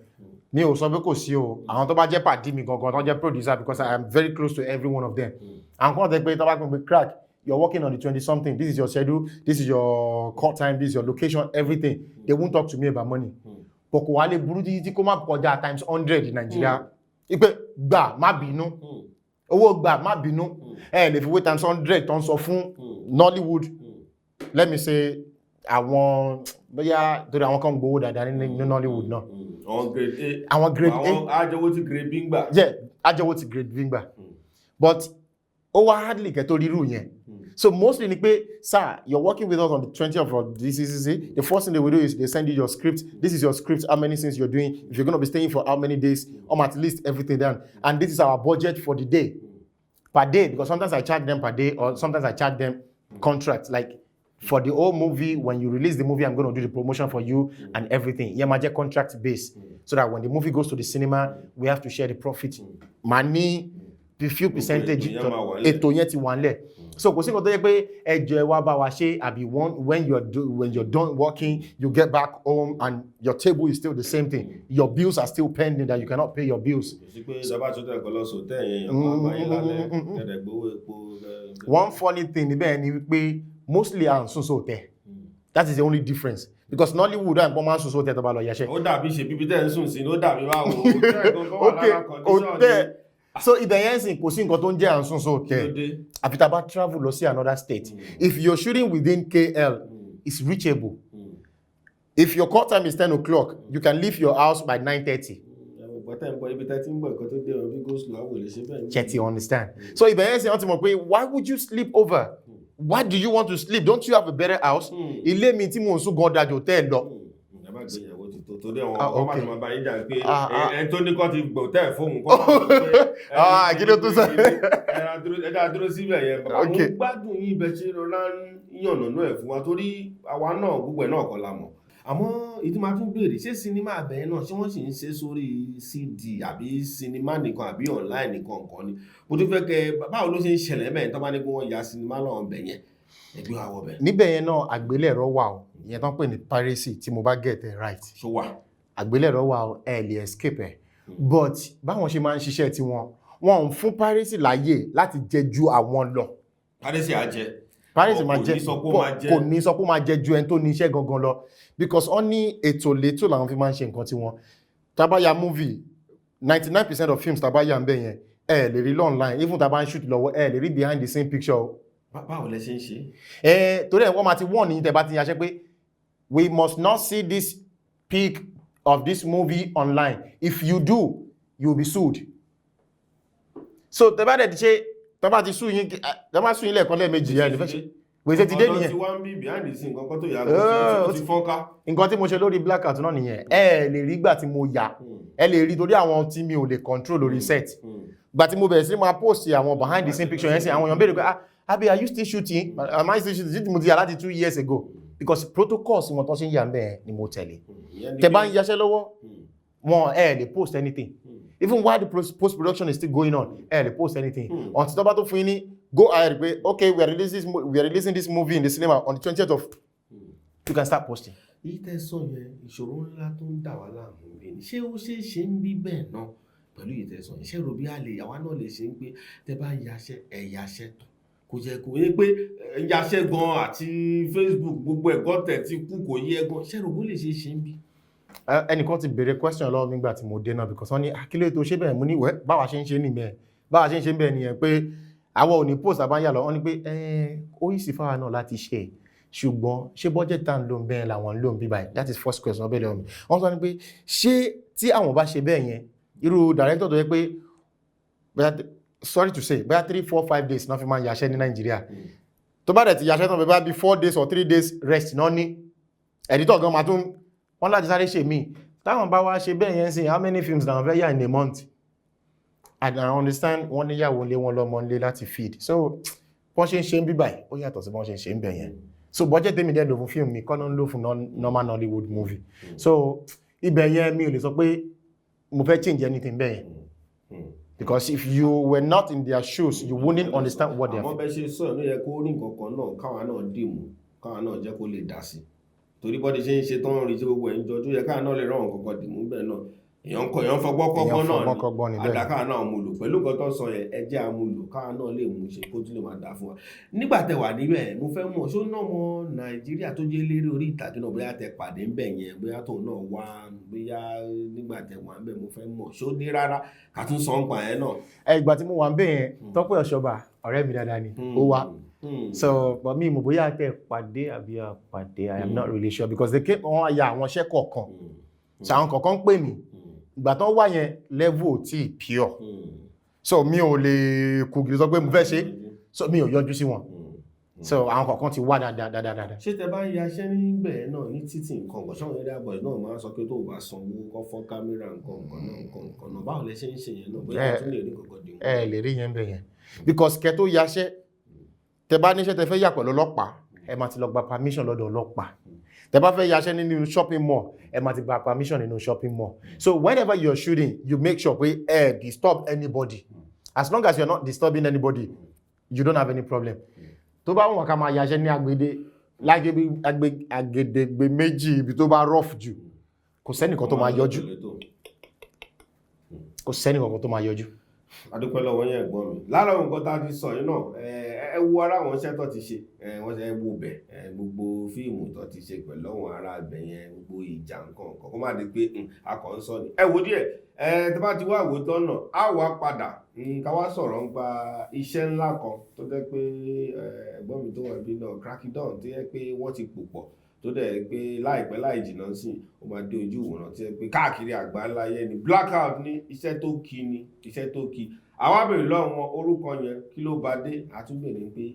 Mi ò sọ pé kò sí o, àwọn tó bá jẹ́ pàdé mi gangan tó jẹ́ producer because I am very close to every one of them. Àwọn kan tẹ́ pé tó bá pín pé crack, you're working on the 20 something, this is your schedule, this is your call time, this is your location, everything. They won't talk to me about money. But kò wá lè burú títí kó má kọjá times 100 in Nigeria. Ipe gbà má bínú. Owó gbà má bínú. Lè fi wé times 100 tó ń sọ fún Nollywood. Let me say àwọn bóyá torí àwọn kan gbowó dáadáa ní Nollywood náà. Àwọn grade A. Àwọn ajọwó ti grade B gbà. Yeah, ajọwó ti grade B gbà. But ó wá hardly get to rírú yẹn. So mostly ni pé, sir, you're working with us on the 20th of this. The first thing they will do is they send you your script. This is your script, how many things you're doing, if you're going to be staying for how many days, at least everything down. And this is our budget for the day. Per day, because sometimes I charge them per day, or sometimes I charge them contracts. Like for the whole movie, when you release the movie, I'm going to do the promotion for you and everything. Yeah, my contract based. So that when the movie goes to the cinema, we have to share the profit. Money, the few percentage, ètò yẹn ti wà nílẹ̀. So kò sí nǹkan tó yẹ pé ẹjọ́ ẹ wá bá wa ṣe àbí when you're done working, you get back home and your table is still the same thing. Your bills are still pending that you cannot pay your bills. One funny thing níbẹ̀ ni wípé mostly à ń sùn sóòtẹ́. That is the only difference. Because Nollywood and Bowman so tẹ́ tó bá lọ yẹṣẹ́. Ó dàbí ṣe bíbí tẹ́ ń sùn sí, ó dàbí wá wo. Okay. So ibẹ̀ yẹn sìn kò sí nǹkan tó ń jẹ́ àǹsùn sóòtẹ́. Àfi tá bá travel lọ sí another state. If you're shooting within KL, it's reachable. If your call time is 10 o'clock, you can leave your house by 9:30. Chetty, understand? So ibẹ̀ yẹn sìn wọ́n ti mọ̀ pé why would you sleep over? Why do you want to sleep? Don't you have a better house? Ilé mi tí mò ń sùn gan dájú hotel lọ. Torí àwọn ọmọ àti ọmọ báyìí jà pé ẹni tó ní kọ́ ti gbò tẹ́ fóun kọ́ kí ló tó sọ ẹ̀dá dúró síbẹ̀ yẹn àwọn gbádùn yìí bẹ̀ ṣe rọra yànnà náà ẹ̀ fún wa torí àwa náà gbogbo ẹ̀ náà kọ́ la mọ̀ àmọ́ ìdí máa tún béèrè ṣé sinimá àbẹ̀yẹn náà ṣé wọ́n sì ń ṣe sórí CD àbí sinimá nìkan àbí online nìkan nǹkan ni mo tún fẹ́ kẹ́ báwo ló ṣe ń ṣẹlẹ̀ mẹ́rin tó bá ní kí wọ́n ya sinimá náà bẹ̀yẹn ẹgbẹ́ àwọ̀ bẹ̀. Níbẹ̀ yẹn náà àgbélẹ̀rọ wà o ìyẹn tán pè ní piracy tí mo bá get it right. So wà. Àgbélẹ̀rọ wà o ẹ lè escape ẹ̀. But báwọn ṣe máa ń ṣiṣẹ́ tí wọn ń fún piracy láyè láti jẹ ju àwọn lọ. Piracy á jẹ. Piracy máa jẹ kò ní sọ pé máa jẹ ju ẹni tó ní iṣẹ́ gangan lọ because wọ́n ní ètò létò làwọn fi máa ń ṣe nǹkan tí wọn. Tabaya movie 99% of films tabaya ń bẹ̀ yẹn ẹ lè rí online even taba ń shoot lọ́wọ́ ẹ lè rí behind the scene picture. Báwo lẹ ṣe ń ṣe? Torí ẹ̀ wọ́n máa ti wọ́n ní tẹ́ bá ti yaṣẹ́ pé we must not see this peak of this movie online. If you do, you will be sued. So tẹ́ bá dẹ̀ ti ṣe tẹ́ bá ti sue yín tẹ́ bá sue yín lẹ́ẹ̀kan lẹ́ẹ̀mejì yẹn gbèsè ti dé nìyẹn. Ọ̀dọ́ ti wá ń bí behind the scene nǹkan tó yà lọ sí fọ́nká. Nǹkan tí mo ṣe lórí Blackout náà nìyẹn ẹ lè rí gbà tí mo yà ẹ lè rí torí àwọn tí mi ò lè control lórí set. Gbà tí mo bẹ̀rẹ̀ sí máa post àwọn behind the scene picture yẹn sí àwọn èèyàn béèrè pé Abi, are you still shooting? Am I still shooting? Mo ti yà láti 2 years ago. because protocols wọn tó ṣe ń yà ń bẹ́ẹ̀ ni mo tẹ̀lé tẹ́ bá ń yaṣẹ́ lọ́wọ́ wọn lè post anything even while the post production is still going on lè post anything until tó bá tó fún yín ní go ahead pé okay we are releasing this movie in the cinema on the 20th of you can start posting. ìtẹ̀sán yẹn ìṣòro ńlá tó ń dà wá láàmú bí ni ṣé ó ṣe ń bí bẹ́ẹ̀ náà pẹ̀lú ìtẹ̀sán iṣẹ́ robi àlè àwa náà lè ṣe ń pé tẹ́ bá yaṣẹ́ tán kò jẹ́ kó yẹ pé yaṣẹ́ gan àti Facebook gbogbo ẹ̀gọ́ tẹ̀ ti kú kò yẹ gan iṣẹ́ robo lè ṣe ń bí. ẹnìkan ti béèrè question lọ́wọ́ nígbà tí mo dé náà because wọ́n ní akílẹ̀ tó ṣe bẹ́ẹ̀ mú ní wẹ́ báwa ṣe ń ṣe nìyẹn nìyẹn pé àwọn ò ní post àbáyà lọ wọ́n ní pé ó yìí sì fáwa náà láti ṣe ṣùgbọ́n ṣé budget tá ń lò ń bẹ́ẹ̀ làwọn ń lò ń bí báyìí that is first question ọbẹ̀ lọ́wọ́ mi wọ́n sọ ní pé ṣé tí àwọn bá ṣe bẹ́ẹ̀ yẹn irú director tó yẹ pé sorry to say bóyá 3, 4, 5 days náà fi máa yaṣẹ́ ní Nàìjíríà tó bá dẹ̀ ti yaṣẹ́ tán bóyá bí 4 days or 3 days rest náà ní editor gan máa tún wọ́n láti sáré ṣe mí táwọn bá wá ṣe bẹ́ẹ̀ yẹn sí how many films làwọn fẹ́ yà in a month and I understand wọ́n níyàwó lé wọn lọ́mọ lé láti feed so bọ́n ṣe ń bí báyìí ó yàtọ̀ sí bọ́n ṣe ń bẹ̀ yẹn so budget tèmi dẹ̀ lò fún fíìmù mi kọ́ ló ń lò fún normal Nollywood movie so ibẹ̀ yẹn mi ò lè sọ pé mo fẹ́ change anything bẹ́ẹ̀ yẹn because if you were not in their shoes you wouldn't understand what they are. àmọ́ bẹ́ẹ̀ ṣe sọ ẹ̀ ló yẹ kó ní nǹkan kan náà káwa náà dìmú káwa náà jẹ́ kó lè dá sí torí bọ́dé ṣe ń ṣe tán rí tí gbogbo ẹ̀ ń jọ tó yẹ káwa náà lè rán nǹkan kan dìmú bẹ́ẹ̀ náà èèyàn fọgbọ́n náà àdàkà náà mú lò pẹ̀lú nǹkan tó sọ yẹn ẹjẹ́ àmúlò káwa náà lè mú ṣe kó tún lè máa dá fún wa nígbà tẹ́ wà níbẹ̀ mo fẹ́ mọ̀ ṣó náà mọ Nàìjíríà tó jẹ́ eléré orí ìtàgé náà bóyá tẹ́ pàdé ńbẹ̀ yẹn bóyá tóun náà wá bóyá nígbà tẹ́ wà ńbẹ̀ mo fẹ́ mọ̀ ṣó ní rárá ká tún sọ ń pa yẹn náà. ìgbà tí mo wà ńbẹ̀ yẹn Tọ́pẹ́ Ọ̀ṣọ́bà ọ̀rẹ́ mi dáadáa ni ó wá so but mi mo bóyá tẹ́ pàdé àbí àpàdé I am not really sure because they came wọ́n ya àwọn iṣẹ́ kọ̀ọ̀kan so àwọn kọ̀ọ̀kan pè mí ìgbà tó wà yẹn level tí pure so mi ò lè kùgìrì sọ pé mo fẹ́ ṣe so mi ò yọjú sí wọn so àwọn kọ̀ọ̀kan ti wá dáadáa. ṣé tẹ bá ń yaṣẹ́ níbẹ̀ náà ní títì nǹkan ọ̀gbọ̀n ṣọ́wọ́n eré àbọ̀ náà máa ń sọ pé tó bá sanwó kọ́ fọ́ kámẹ́rà nǹkan náà báwo lẹ ṣe ń ṣe yẹn náà bóyá tún lè rí kankan dì wọ́n. lè rí yẹn bẹ̀ yẹn because kẹ tó yaṣẹ́ tẹ bá níṣẹ́ tẹ fẹ́ yà pẹ̀lú ọlọ́pàá ẹ máa ti lọ gba permission lọ́dọ̀ ọlọ́pàá tẹ́ bá fẹ́ yaṣẹ́ nínú shopping mall ẹ máa ti gba permission nínú shopping mall so whenever you're shooting you make sure pé disturb anybody as long as you're not disturbing anybody you don't have any problem tó bá wọn ká máa yaṣẹ́ ní agedegbe méjì ibi tó bá rough jù kò sẹ́nìkan tó máa yọjú adúpẹ́ lọ́wọ́ yẹn ẹ̀gbọ́n mi lára nǹkan tá a ti sọ yìí náà ẹ wo ara àwọn iṣẹ́ tó ti ṣe wọ́n ṣe wo bẹ̀ gbogbo fíìmù tó ti ṣe pẹ̀lú àwọn ará ibẹ̀ yẹn gbogbo ìjà nǹkan kó má di pé a kàn ń sọ ni ẹ wo díẹ̀ tó bá ti wá àwòtán náà á wá padà ká wá sọ̀rọ̀ nípa iṣẹ́ ńlá kan tó jẹ́ pé ẹ̀gbọ́n mi tó wà bí náà CRACKYDON tó jẹ́ pé wọ́n ti pò pọ̀ tó dẹ̀ pé láìpẹ́ láì jìnnà sí ó máa dé ojú ìwòran tí ẹ pé káàkiri àgbáńláyé ni Blackout ní iṣẹ́ tó kí àwọn abèrè lọ́wọ́ orúkọ yẹn kí ló bá dé àtúbẹ̀rẹ̀ pé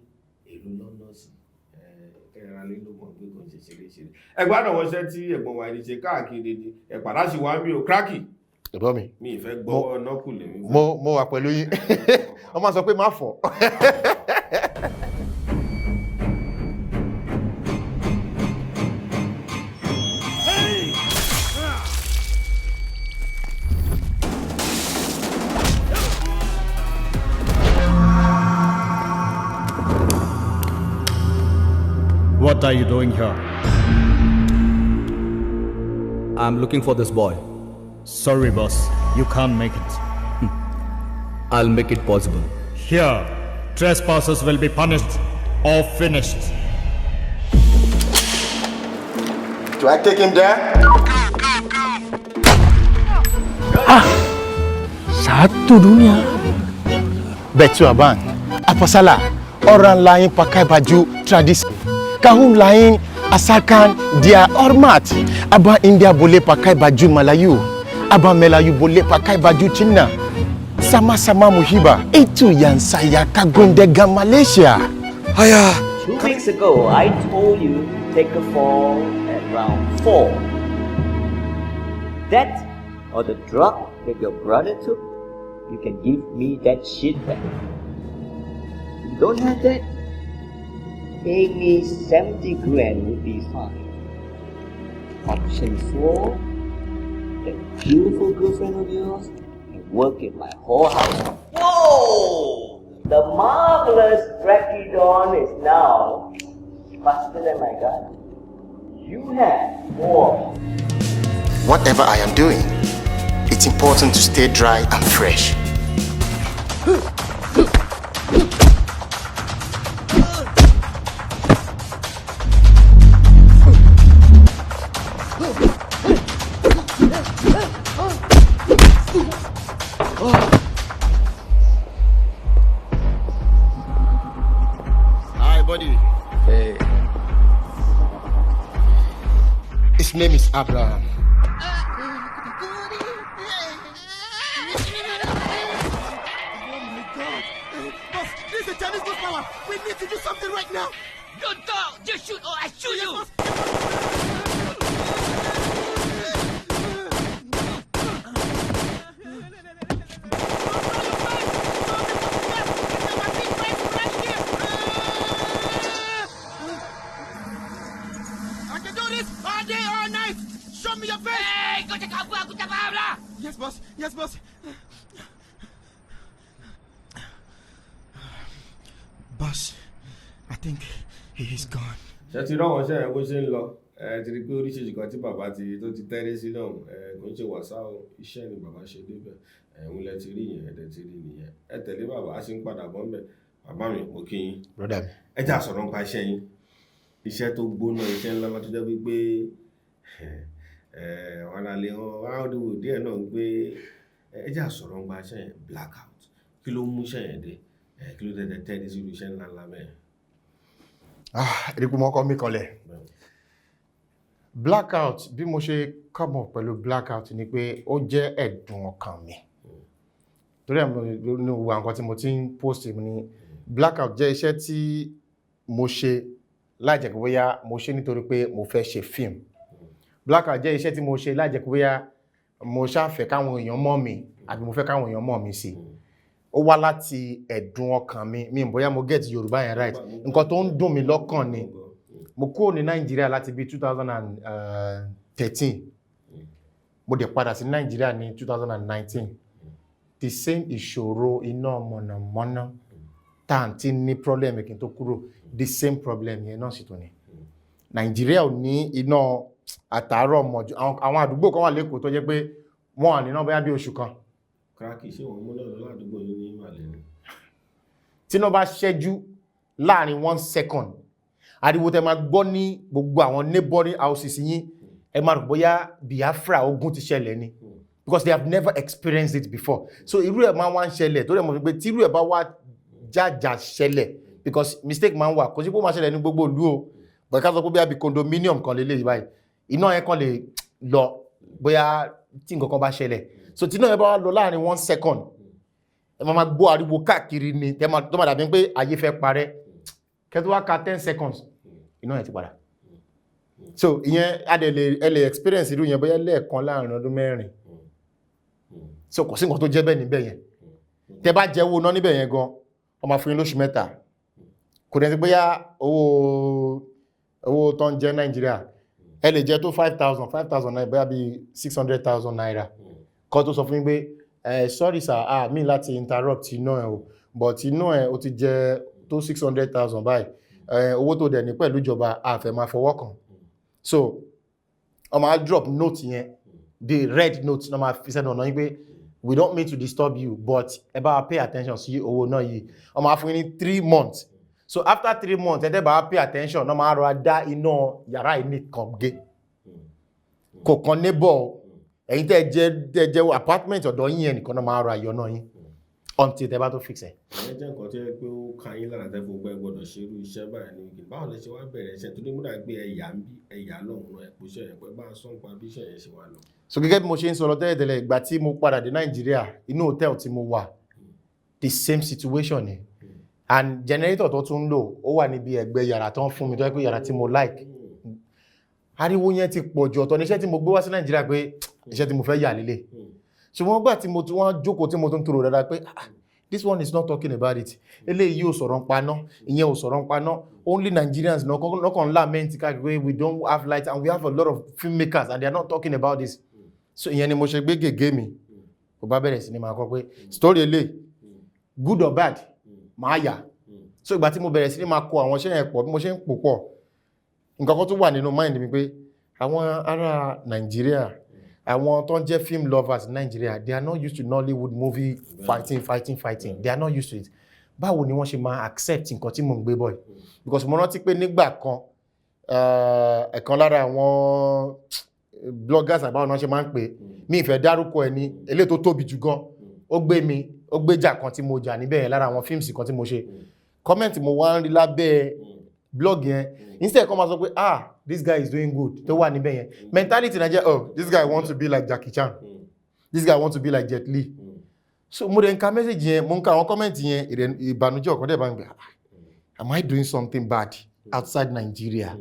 èlò lọ́nà sí ẹ̀rọ alẹ́ ló mọ̀ pé kò ń ṣe ṣeré ẹgbẹ́ àdàwọ̀ iṣẹ́ tí ẹ̀gbọ́n wa ẹni ṣe káàkiri ni ẹ̀pàdá sì wá bí o Cracky ẹ̀gbọ́n mi ìfẹ́ gbọ́ nọ́kù lèmi mo wà pẹ̀lú yín wọ́n máa sọ pé má fọ̀. What are you doing here? I'm looking for this boy. Sorry, boss. You can't make it. I'll make it possible. Here, trespassers will be punished or finished. Do I take him there? Satu dunia. Betu abang. Apa salah? Orang lain pakai baju tradisi. Kaum lain asalkan dia hormat. Abang India boleh pakai baju Melayu. Abang Melayu boleh pakai baju Cina. Sama-sama muhibah. Itu yang saya kagum dengan Malaysia. Ayah. 2 weeks ago, I told you to take a fall at round 4. That or the drug that your brother took, you can give me that shit back. If you don't have that, pay me 70 grand would be fine. Option 4, the beautiful girlfriend of yours can work in my whole house. Whoa! The marvelous CRACKYDON is now faster than my gun. You have 4. Whatever I am doing, it's important to stay dry and fresh. Hi, buddy. Hey. His name is Abraham. Boss, this is a Chinese ghost power. We need to do something right now. Don't talk! Just shoot or I shoot you! I can do this all day, all night. Show me your face. Hey, kau cakap apa? Aku tak faham lah! Yes, boss. Yes, boss. Boss, I think he is gone. ṣe ti rán wọn ṣe ẹ̀ bó ṣe ń lọ ti rí pé oríṣiríṣi kan tí bàbá ti tó ti tẹ́lẹ̀ sí náà kò ń ṣe wàsá o iṣẹ́ ni bàbá ṣe débẹ̀ ẹ̀hún lẹ ti rí yẹn ẹ̀dẹ̀ ti rí nìyẹn ẹ tẹ̀lé bàbá a ṣe ń padà bọ́ ńbẹ̀ bàbá mi mo kí yín Brother mi. ẹ jà sọ̀rọ̀ nípa iṣẹ́ yín iṣẹ́ tó gbóná iṣẹ́ ńlá tó jẹ́ wípé wọn alẹ́ wọn áwòdìwò díẹ̀ náà ń gbé ẹ jà sọ̀rọ̀ nípa iṣẹ́ yẹn Blackout kí ló mú iṣẹ́ yẹn dé kí ló tẹ̀lé tẹ́lẹ̀ sí iṣẹ́ ńlá ńlá mẹ́rin. Ẹ̀ríkú mọ́kọ́ mi kanlẹ̀. Blackout bí mo ṣe come up pẹ̀lú Blackout ni pé ó jẹ́ ẹ̀dùn ọkàn mi. Torí ẹ̀ ní wo nǹkan tí mo ti ń post mi ní Blackout jẹ́ iṣẹ́ tí mo ṣe láìjẹ́ pé bóyá mo ṣe nítorí pé mo fẹ́ ṣe fíìmù. Blackout jẹ́ iṣẹ́ tí mo ṣe láìjẹ́ pé bóyá mo ṣáfẹ́ káwọn èèyàn mọ̀ mí àbí mo fẹ́ káwọn èèyàn mọ̀ mí sí. Ó wá láti ẹ̀dùn ọkàn mi bóyá mo get Yorùbá yẹn right nǹkan tó ń dùn mí lọ́kàn ni mo kúrò ní Nàìjíríà láti bí 2013 mo dẹ̀ padà sí Nàìjíríà ní 2019 the same ìṣòro iná mọ̀nàmọ́ná tàǹtí ní problem kí n tó kúrò the same problem yẹn náà sì tó ní Nàìjíríà ò ní iná àtàárọ̀ mọ̀jú àwọn àdúgbò kan wà lẹ́kọ̀ọ́ tó jẹ́ pé wọ́n à níná bóyá bí oṣù kan Cracky ṣé wọn múlẹ̀ lọ ládùúgbò yìí ní ìmàlẹ̀ ni. tí náà bá ṣẹ́jú láàrin 1 second ariwo tẹ máa gbọ́ ní gbogbo àwọn neighboring houses yín ẹ máa rò bóyá Biafra ogun ti ṣẹlẹ̀ ni because they have never experienced it before so irú ẹ̀ máa wá ń ṣẹlẹ̀ tó rẹ̀ mọ̀ pé tí irú ẹ̀ bá wá jájà ṣẹlẹ̀ because mistake máa ń wà kò sí pé ó máa ṣẹlẹ̀ ní gbogbo ìlú o but ká sọ pé bí condominium kan lélẹ̀ báyìí iná yẹn kan lè lọ bóyá tí nǹkan kan bá ṣẹlẹ̀ so tí náà ẹ bá wá lọ láàrin 1 second ẹ máa gbọ́ ariwo káàkiri ni tó máa dàbí pé ayé fẹ́ parẹ́ kẹ́tọ́ wá ka 10 seconds iná yẹn ti padà so ìyẹn ẹ lè experience irú yẹn bóyá lẹ́ẹ̀kan láàrin ọdún 4 so kò sí nǹkan tó jẹ́ bẹ́ẹ̀ níbẹ̀ yẹn tẹ bá jẹ́ owó náà níbẹ̀ yẹn gan wọ́n máa fún yín lóṣù 3 kò dẹ̀ sí bóyá owó tó ń jẹ́ Nàìjíríà ẹ lè jẹ́ tó 5,000 naira bóyá bí 600,000 naira kọ́ tó sọ fún mi pé sorry sir mi láti interrupt iná ẹ̀ o but iná ẹ̀ o ti jẹ́ tó 600,000 báyìí owó tó dẹ̀ ní pẹ̀lú ìjọba àfẹ́ máa fọwọ́ kàn so ọmọ á drop note yẹn the red note náà máa fi sẹ́nu ọ̀nà yín pé we don't mean to disturb you but ẹ bá wa pay attention sí owó náà yìí ọmọ á fún yín ní 3 months so after 3 months ẹ tẹ́ bá wa pay attention náà máa rọra dá iná yàrá yìí nìkan gé kò kan neighbor ẹ̀yin tẹ́ jẹ́ apartment ọ̀dọ̀ yín yẹn nìkan náà máa rọ ayọ̀ náà yín until tẹ́ bá tó fix ẹ̀. ẹ jẹ́ nǹkan tó yẹ pé ó ka yín lára tẹ́ gbogbo ẹ gbọ́dọ̀ ṣe irú iṣẹ́ báyìí ní wíkì báwo lẹ ṣe wá bẹ̀rẹ̀ iṣẹ́ tó ní múdà gbé ẹ̀yà ń bí ẹ̀yà lọ́hùn ẹ̀pọ̀ iṣẹ́ yẹn pé bá a sọ nípa bí iṣẹ́ yẹn ṣe wà lọ. so gẹ́gẹ́ bí mo ṣe ń sọ̀rọ̀ tẹ́lẹ̀tẹ́lẹ̀ ìgbà tí mo padà dé Nàìjíríà inú hòtẹ́ẹ̀lì tí mo wà the same situation ni and generator tó tún lò ó wà níbi ẹgbẹ́ yàrá tó ń fún mi tó yẹ pé yàrá tí mo like ariwo yẹn ti pọ̀ jù ọ̀tọ̀ ní iṣẹ́ tí mo gbé wá sí Nàìjíríà pé iṣẹ́ tí mo fẹ́ yà lílé ṣùgbọ́n gbà tí mo tún wọ́n jókòó tí mo tún tòrò dáadáa pé this one is not talking about it. Eléyìí ò sọ̀rọ̀ nípa iná, ìyẹn ò sọ̀rọ̀ nípa iná. Only Nigerians no can lament káàkiri we don't have light and we have a lot of filmmakers and they are not talking about this. So ìyẹn ni mo ṣe gbé gègé mi. Kò bá bẹ̀rẹ̀ sí ni máa kọ pé story eléyìí good or bad máa yà. So ìgbà tí mo bẹ̀rẹ̀ sí ni máa kọ àwọn iṣẹ́ yẹn pọ̀ bí mo ṣe ń pò pọ̀. Nǹkan kan tó wà nínú mind mi pé àwọn ará Nigeria, àwọn tó ń jẹ́ film lovers in Nigeria, they are not used to Nollywood movie fighting. They are not used to it. Báwo ni wọ́n ṣe máa accept nǹkan tí mò ń gbé bọ̀ yìí? Because mo rántí pé nígbà kan ẹ̀kan lára àwọn bloggers àbáwọn náà ṣe máa ń pè mí ìfẹ́ dárúkọ ẹni eléyìí tó tóbi jù gan ó gbé jà kan tí mo jà níbẹ̀ yẹn lára àwọn fíìmù kan tí mo ṣe comment mo wá ń rí lábẹ́ blog yẹn instead kan máa sọ pé this guy is doing good tó wà níbẹ̀ yẹn mentality Nigeria this guy wants to be like Jackie Chan this guy wants to be like Jet Li so mo dẹ̀ ń ka message yẹn mo ń ka àwọn comment yẹn ìbànújẹ́ ọ̀kan dẹ̀ bá ń gbé am I doing something bad outside Nigeria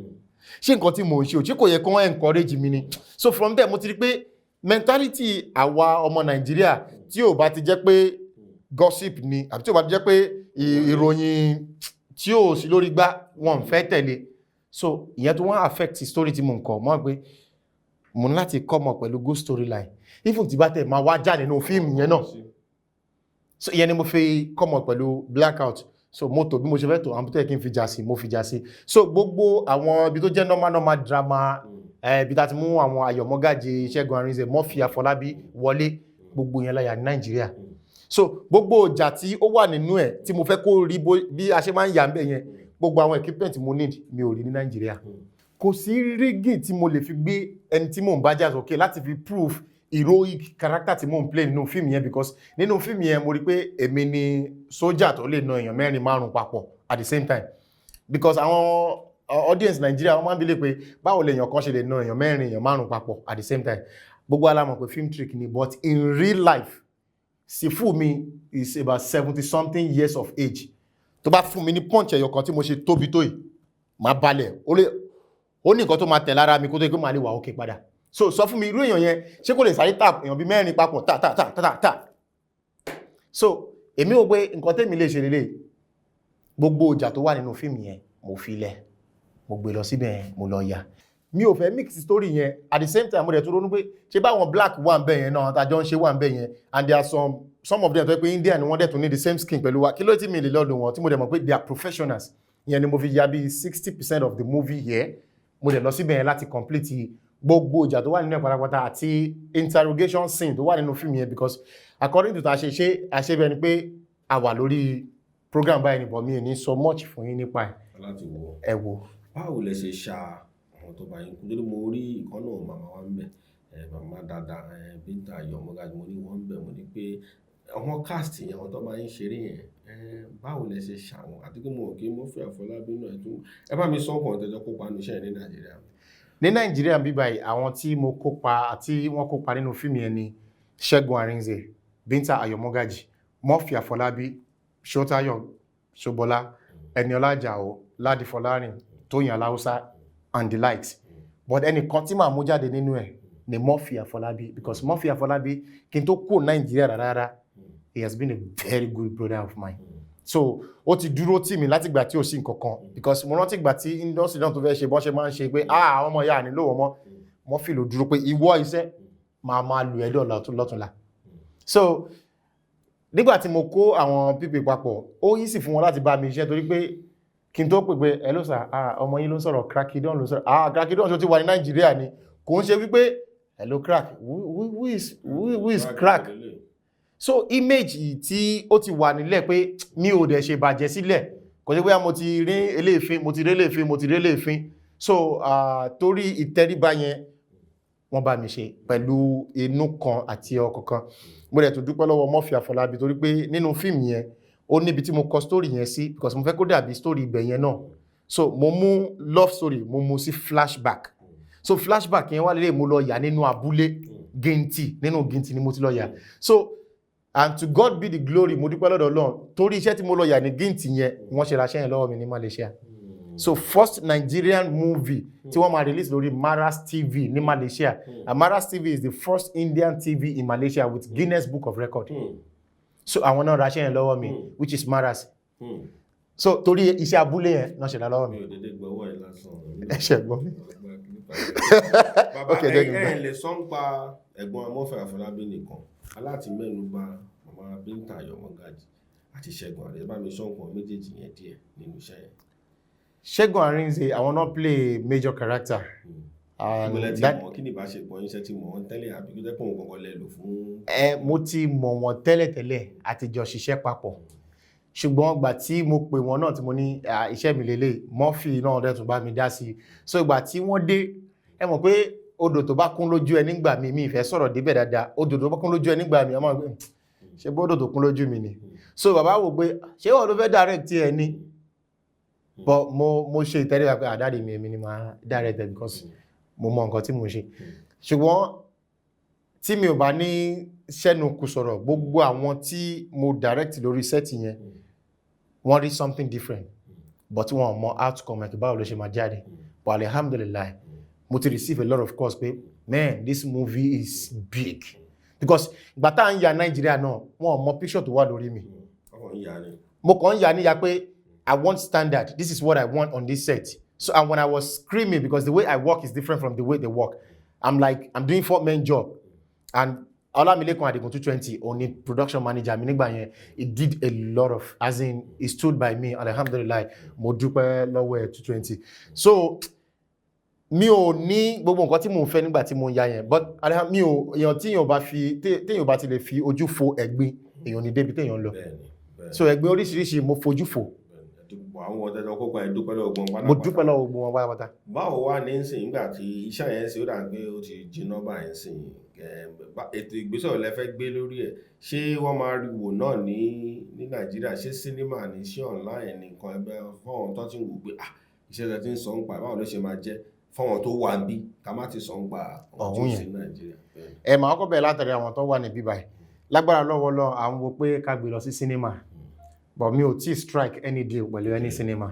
ṣé nǹkan tí mo ń ṣe ò ṣé kò yẹ kó wọ́n encourage mi ni so from there mo ti rí pé mentality àwa ọmọ Nigeria tí ò bá ti jẹ́ pé gossip ni àbí tí ò bá ti jẹ́ pé ìròyìn tí ò sí lórí gbá wọn fẹ́ tẹ̀lé so ìyẹn tó wọ́n affect story tí mo ń kọ mọ́ pé mo ní láti come up pẹ̀lú good storyline even tí bá tẹ̀ máa wá jáde nínú fíìmù yẹn náà so ìyẹn ni mo fi come up pẹ̀lú Blackout so mo tó bí mo ṣe fẹ́ tó àwọn tó yẹ kí n fi jà sí mo fi jà sí so gbogbo àwọn ibi tó jẹ́ normal drama ibi tá ti mú àwọn Ayọ̀mọ́gájì Ṣẹ́gun Arínzẹ̀ Murphy Afọlábí wọlé gbogbo yẹn láyà ní Nàìjíríà so gbogbo ọjà tí ó wà nínú ẹ̀ tí mo fẹ́ kó rí bí a ṣe máa ń yà ń bẹ̀ yẹn gbogbo àwọn equipment mo need mi ò rí ní Nàìjíríà kò sí rígì tí mo lè fi gbé ẹni tí mò ń bá jà sókè láti fi prove heroic character tí mò ń play nínú fíìmù yẹn because nínú fíìmù yẹn mo rí pé èmi ni sójà tó lè na èèyàn 4-5 papọ̀ at the same time because àwọn audience Nigeria wọ́n máa ń bilé pé báwo lèèyàn kan ṣe lè na èèyàn 4-5 papọ̀ at the same time gbogbo alámọ̀ pé film trick ni but in real life Sifu mi is about 70-something years of age tó bá fún mi ní punch ẹyọ kan tí mo ṣe tóbi tó yìí máa balẹ̀ ó ní nǹkan tó máa tẹ̀ lára mi kó tó yẹ kó máa lè wà ókè padà so sọ fún mi irú èèyàn yẹn ṣé kò lè sáré tap èèyàn bí 4 papọ̀ ta so èmi ò pé nǹkan tẹ́mi lè ṣe lélẹ̀ gbogbo ọjà tó wà nínú fíìmù yẹn mo fi lẹ̀ mo gbé lọ síbẹ̀ yẹn mo lọ yà mi ò fẹ́ mix story yẹn at the same time mo dẹ̀ tó ronú pé ṣé báwọn black wà ń bẹ̀ yẹn náà tàjọ ń ṣe wà ń bẹ̀ yẹn and there are some of them tó yẹ pé Indian ni wọ́n dẹ̀ tó ní the same skin pẹ̀lú wa kí ló tí mi lè lọ́dún wọn tí mo dẹ̀ mọ̀ pé they are professionals ìyẹn ni mo fi ya bí 60% of the movie here mo dẹ̀ lọ síbẹ̀ yẹn láti complete gbogbo ìjà tó wà nínú ẹ̀ pátápátá àti interrogation scene tó wà nínú fíìmù yẹn because according to ta ṣe bẹ́ẹ̀ ni pé a wà lórí program báyìí nìbọn mi ò ní so much fún yín nípa ẹ̀ wo. báwo lẹ ṣe ṣá àwọn tó bá yín kú lórí mo rí ìkànnà màmá wa ń bẹ̀ màmá dáadáa Bíntà Ayọ̀mọ́gájì mo ní wọ́n ń bẹ̀ mo ní pé àwọn cast yẹn àwọn tó bá yín ṣeré yẹn báwo lẹ ṣe ṣàwọn àti pé mo kì í Murphy Afọlábí náà ẹ bá mi sọ ọkàn tẹjọ kópa nínú iṣẹ́ ní Nàìjíríà. Ní Nàìjíríà bí báyìí àwọn tí mo kópa àti wọ́n kópa nínú fíìmù yẹn ni Ṣẹ́gun Arínzẹ̀ Bíntà Ayọ̀mọ́gájì Murphy Afọlábí Ṣótáyọ̀ Ṣóbọlá Ẹniọlá Àjàó Ládi Fọlárìn Tóyìn Aláùsá and the likes but ẹnìkan tí màá mú jáde nínú ẹ̀ ni Murphy Afọlábí because Murphy Afọlábí kí n tó kó Nàìjíríà rárá he has been a very good brother of mine so ó ti dúró tì mí láti ìgbà tí ó sì nǹkankan because mo rántí ìgbà tí industry náà tó fẹ́ ṣe bọ́n ṣe máa ń ṣe pé àwọn ọmọ ìyá nílò wọn mọ́ Murphy ló dúró pé ìwọ iṣẹ́ máa lu ẹ̀dọ̀ lọ́túnla so nígbà tí mo kó àwọn pípé papọ̀ ó yí sì fún wọn láti bá mi iṣẹ́ torí pé kí n tó pè pé hello sir ọmọ yín ló ń sọ̀rọ̀ CRACKYDON ló ń sọ̀rọ̀ CRACKYDON tó ti wà ní Nàìjíríà ni kò ń ṣe wípé hello crack who is crack so image tí ó ti wà nílẹ̀ pé mi ò dẹ̀ ṣe bàjẹ́ sílẹ̀ kò sí pé mo ti rí eléèfín so torí ìtẹríba yẹn wọ́n bá mi ṣe pẹ̀lú inú kan àti ọkàn kan mo dẹ̀ tó dúpẹ́ lọ́wọ́ Murphy Afọlábí torí pé nínú fíìmù yẹn ó níbi tí mo kọ story yẹn sí because mo fẹ́ kó dàbí story ibẹ̀ yẹn náà so mo mú love story mo mú sí flashback so flashback yẹn wá lélẹ̀ mo lọ yà nínú abúlé Ginti ni mo ti lọ yà so and to God be the glory mo dúpẹ́ lọ́dọ̀ Ọlọ́run torí iṣẹ́ tí mo lọ yà ní Ginti yẹn wọ́n ṣe raṣẹ́ yẹn lọ́wọ́ mi ní Malaysia so first Nigerian movie tí wọ́n máa release lórí Maras TV ní Malaysia and Maras TV is the first Indian TV in Malaysia with Guinness Book of Record so àwọn náà raṣẹ́ yẹn lọ́wọ́ mi which is maras so torí iṣẹ́ abúlé yẹn náà ṣe lọ́wọ́ mi. mi ò dédé gbọ́wọ́ ẹ̀ lásán. ẹ̀ṣẹ̀ gbọ́ mi. bàbá ẹ̀ lè sọ ń pa ẹ̀gbọ́n amọ́fẹ́ àfọlábí nìkan aláti mẹ́nu bà màmá bíntà ayọ̀mọ́gájì àti ṣẹ́gun àrẹ bá mi sọ́nkàn méjèèjì yẹn díẹ̀ nínú iṣẹ́ yẹn. ṣẹ́gun àrínze àwọn náà play major character. ìgbẹ́lẹ̀ tí mọ̀ kí ni ìbáṣepọ̀ iṣẹ́ tí mọ̀ wọ́n tẹ́lẹ̀ àbí kí jẹ́pọ̀ nǹkan kan lẹ lò fún. mo ti mọ̀ wọ́n tẹ́lẹ̀tẹ́lẹ̀ àtijọ́ ṣiṣẹ́ papọ̀ ṣùgbọ́n ìgbà tí mo pè wọ́n náà tí mo ní iṣẹ́ mi lélẹ̀ Murphy náà dẹ̀ tún bá mi dá sí i so ìgbà tí wọ́n dé ẹ mọ̀ pé odò tó bá kún lójú ẹ nígbà mi ìfẹ́ sọ̀rọ̀ débẹ̀ dáadáa odò tó bá kún lójú ẹ nígbà mi ọmọ ẹgbẹ́ ṣe bó odò tó kún lójú mi ni so bàbá wò pé ṣé wọ́n ló fẹ́ direct ẹ ní but mo ṣe ìtẹ́lẹ̀ pé àdáde mi èmi ni máa direct ẹ because mo mọ nǹkan tí mo ṣe ṣùgbọ́n tí mi ò bá ní ṣẹ́nu kù sọ̀rọ̀ gbogbo àwọn tí mo direct lórí set yẹn wọ́n rí something different but wọ́n mọ outcome ẹ̀kì báwo ló ṣe máa jáde but alhamdulillah mo ti receive a lot of calls pé man this movie is big because ìgbà tá à ń ya Nàìjíríà náà wọ́n mọ picture tó wà lórí mi mo kàn ń ya níyà pé I want standard this is what I want on this set so and when I was screaming because the way I work is different from the way they work I'm like I'm doing 4-man job and Olamilekan Adigun 220 only production manager mi nígbà yẹn he did a lot of as in he stood by me alhamdulillah mo dúpẹ́ lọ́wọ́ ẹ̀ 220 so mi ò ní gbogbo nǹkan tí mo ń fẹ́ nígbà tí mo ń ya yẹn but mi ò èèyàn tí téèyàn bá ti lè fi ojú fo ẹ̀gbin èèyàn ní débi téèyàn lọ so ẹ̀gbin oríṣiríṣi mo fojú fo àwọn ọ̀tẹ́jọ́ kópa ẹ̀ dúpẹ́ lọ́wọ́ gbọ́n mo dúpẹ́ lọ́wọ́ gbọ́n wọn pátápátá. báwo wá ní sìn nígbà tí iṣẹ́ yẹn ṣe ó dà pé ó ti jiná báyìí sìn ètò ìgbésẹ̀ lẹ fẹ́ gbé lórí ẹ̀ ṣé wọ́n máa rí wò náà ní Nàìjíríà ṣé sinimá ní ṣé online nìkan ẹgbẹ́ fọ́wọ́n tó ti ń wò pé iṣẹ́ tẹ ti ń sọ ń pa báwo ló ṣe máa jẹ́ fọ́wọ́n tó wà bí ká má ti sọ ń pa ọ̀hún yẹn sí Nàìjíríà. ẹ máa kọ́ bẹ̀rẹ̀ látàrí àwọn tó wà ní bíbáyìí lágbára lọ́wọ́ lọ à ń wo pé ká gbé lọ sí sinimá but mi ò tí strike any deal pẹ̀lú any cinema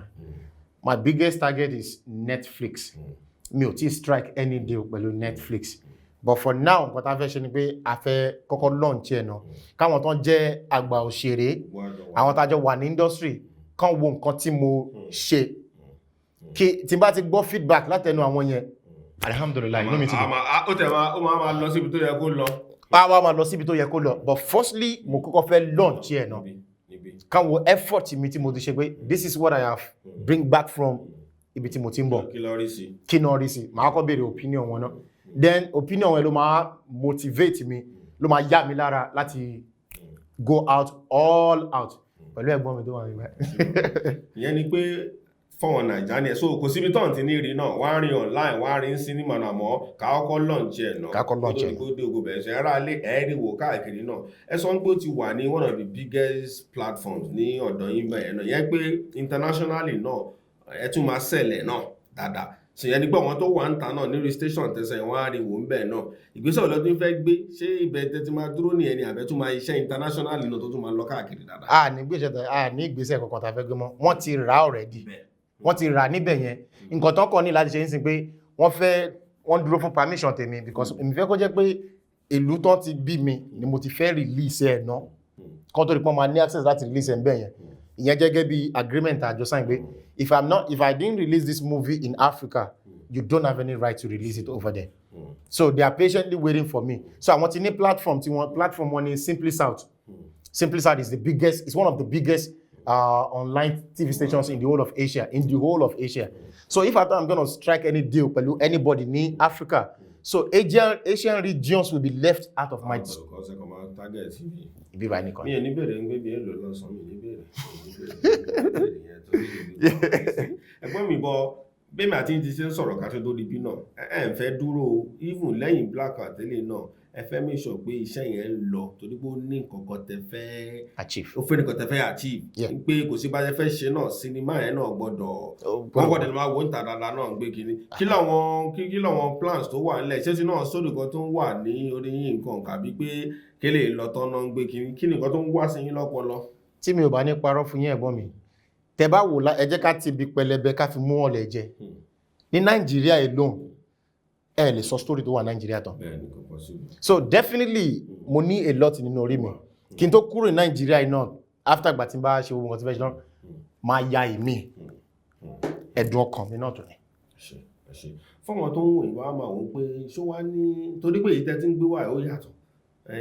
my biggest target is Netflix mi ò tí strike any deal pẹ̀lú Netflix but for now nǹkan tá a fẹ́ ṣe ni pé a fẹ́ kọ́kọ́ launch ẹ̀ náà káwọn tó ń jẹ́ àgbà òṣèré àwọn tá a jọ wà ní industry kàn wo nǹkan tí mo ṣe kí tí n bá ti gbọ́ feedback látẹnu àwọn yẹn alhamdulillah inú mi ti dùn. ó máa lọ síbi tó yẹ kó lọ. a máa lọ síbi tó yẹ kó lọ but firstly mo kọ́kọ́ fẹ́ launch ẹ̀ náà kan wo effort mi tí mo ti ṣe pé this is what I have bring back from ibi tí mo ti ń bọ̀ kí náà rí sí máa kọ́ béèrè opinion wọn náà then opinion wọn ló máa motivate mi ló máa yá mi lára láti go out all out pẹ̀lú ẹ̀gbọ́n mi tó wà nígbà. ìyẹn ni pé fọ́wọ́n Nàìjíríà ni ẹ̀ so kò síbi tọ́n ti ní rí náà wá rí online wá rí sinimá náà mọ́ káàkọ́ launch ẹ̀ náà kó dé ogun bẹ̀rẹ̀ ṣe ara lé ẹ̀ẹ́dìwò káàkiri náà ẹ sọ pé ó ti wà ní one of the biggest platforms ní ọ̀dọ̀ yín bẹ̀rẹ̀ náà yẹn pé internationally náà ẹ tún máa ṣẹlẹ̀ náà dáadáa ṣe yẹn nígbà wọn tó wà ń ta náà ní station tẹsán wọn á rí wò ń bẹ̀ náà ìgbésẹ̀ ọ̀lọ́dún fẹ́ gbé ṣé ibẹ̀ tẹ́tí máa dúró ní ẹni àbẹ́ tún máa iṣẹ́ internationally náà tó tún máa lọ káàkiri dáadáa. ní ìgbésẹ̀ kankan tá a fẹ́ gbé mọ́ wọ́n ti rà already wọ́n ti rà níbẹ̀ yẹn nǹkan tó kọ́ ní láti ṣe ń sin pé wọ́n dúró fún permission tèmi because èmi fẹ́ kó jẹ́ pé ìlú tó ti bí mi ni mo ti fẹ́ release ẹ̀ náà kó tó di pọ́n máa ní access láti release ẹ̀ ń bẹ̀ yẹn ìyẹn gẹ́gẹ́ bí agreement àjọ sign pé if I didn't release this movie in Africa you don't have any right to release it over there so they are patiently waiting for me so àwọn ti ní platform wọn ni Simply South is the biggest, it's one of the biggest online TV stations in the whole of Asia. So if I'm going to strike any deal with anybody in Africa, so Asian regions will be left out of my target. Ibi ba nìkan. Mi ò ní bẹ̀rẹ̀ ń gbé bí èlò lọ́sàn mi ní bẹ̀rẹ̀. Ẹgbọ́n mi bọ bẹ́ẹ̀ mi àti ti ṣe ń sọ̀rọ̀ ká tó tó di bí náà ẹ ń fẹ́ dúró even lẹ́yìn Blackout tẹ́lẹ̀ náà ẹ fẹ́ make sure pé iṣẹ́ yẹn ń lọ torí pé ó ní nǹkan kan tẹ́ fẹ́ achieve. Ó fẹ́ nǹkan tẹ́ fẹ́ achieve. Pé kò sí bá ṣe fẹ́ ṣe náà sinimá yẹn náà gbọ́dọ̀ wọ́n gbọ́dọ̀ máa wò ń ta dáadáa náà gbé kiri. Kí làwọn plans tó wà nílẹ̀ ṣé tí náà sódì kan tó ń wà ní orí yín nǹkan kàbí pé kélé lọ tán náà ń gbé kiri kí nìkan tó ń wá sí yín lọ́pọlọ. Tí mi ò bá ní parọ́ fún yín ẹ̀gbọ́n mi tẹ́ bá wò ẹ jẹ́ ká ti bi pẹlẹbẹ ká fi mú ọ̀lẹ̀ jẹ ní Nàìjíríà alone lè sọ story tó wà Nàìjíríà tán. So definitely mo ní a lot nínú orí mi kí n tó kúrò ní Nàìjíríà iná after ìgbà tí n bá ṣe gbogbo nǹkan tí fẹ́ ṣe náà máa ya ìmí ẹ̀dùn ọkàn mi náà tó ní. fọ́nmọ̀ tó ń wò ìwà máa wò pé ṣó wá ní torí pé èyí tẹ́ tí ń gbé wà ó yàtọ̀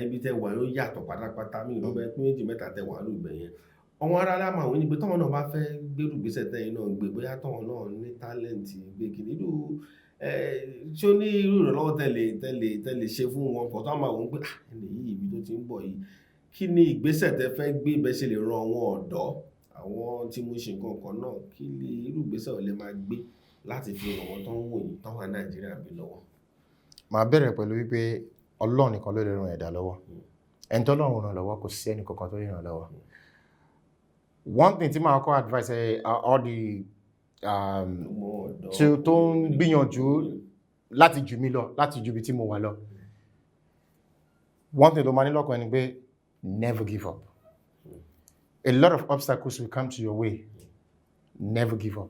ibi tẹ́ wà ó yàtọ̀ pátápátá mi ìlọ́bẹ̀ pé méjì mẹ́ta tẹ́ wà lùgbẹ̀ yẹn ọmọ ara lá máa wò ní pé tọ́wọ́n náà bá fẹ́ gbérù gbèsè tẹ́yìn náà gbé bóyá tọ́wọ́n náà ní tálẹ̀ǹtì gbé kìíní irú ṣó ní irú ìrànlọ́wọ́ tẹ́lẹ̀ ṣe fún wọn kọ̀ tó máa wò pé ẹni yìí ibi tó ti ń bọ̀ yìí kí ni ìgbésẹ̀ tẹ́ fẹ́ gbé bẹ́ẹ̀ ṣe lè ran àwọn ọ̀dọ́ àwọn tí mo ṣe nǹkan kan náà kí ni irú ìgbésẹ̀ ò lè máa gbé láti fi ràn wọ́n tó ń wò yìí táwọn Nàìjíríà bí lọ́wọ́. Màá bẹ̀rẹ̀ pẹ̀lú wípé Ọlọ́run nìkan ló lè ran ẹ̀dá lọ́wọ́ ẹni tó lọ́run ràn lọ́wọ́ kò sí ẹnì kankan tó lè ràn lọ́wọ́. One thing tí màá kọ́ advice all the tó ń gbìyànjú láti jù mí lọ láti ju ibi tí mo wà lọ. One thing tó máa ní lọ́kàn ẹni pé never give up. A lot of obstacles will come to your way. Never give up.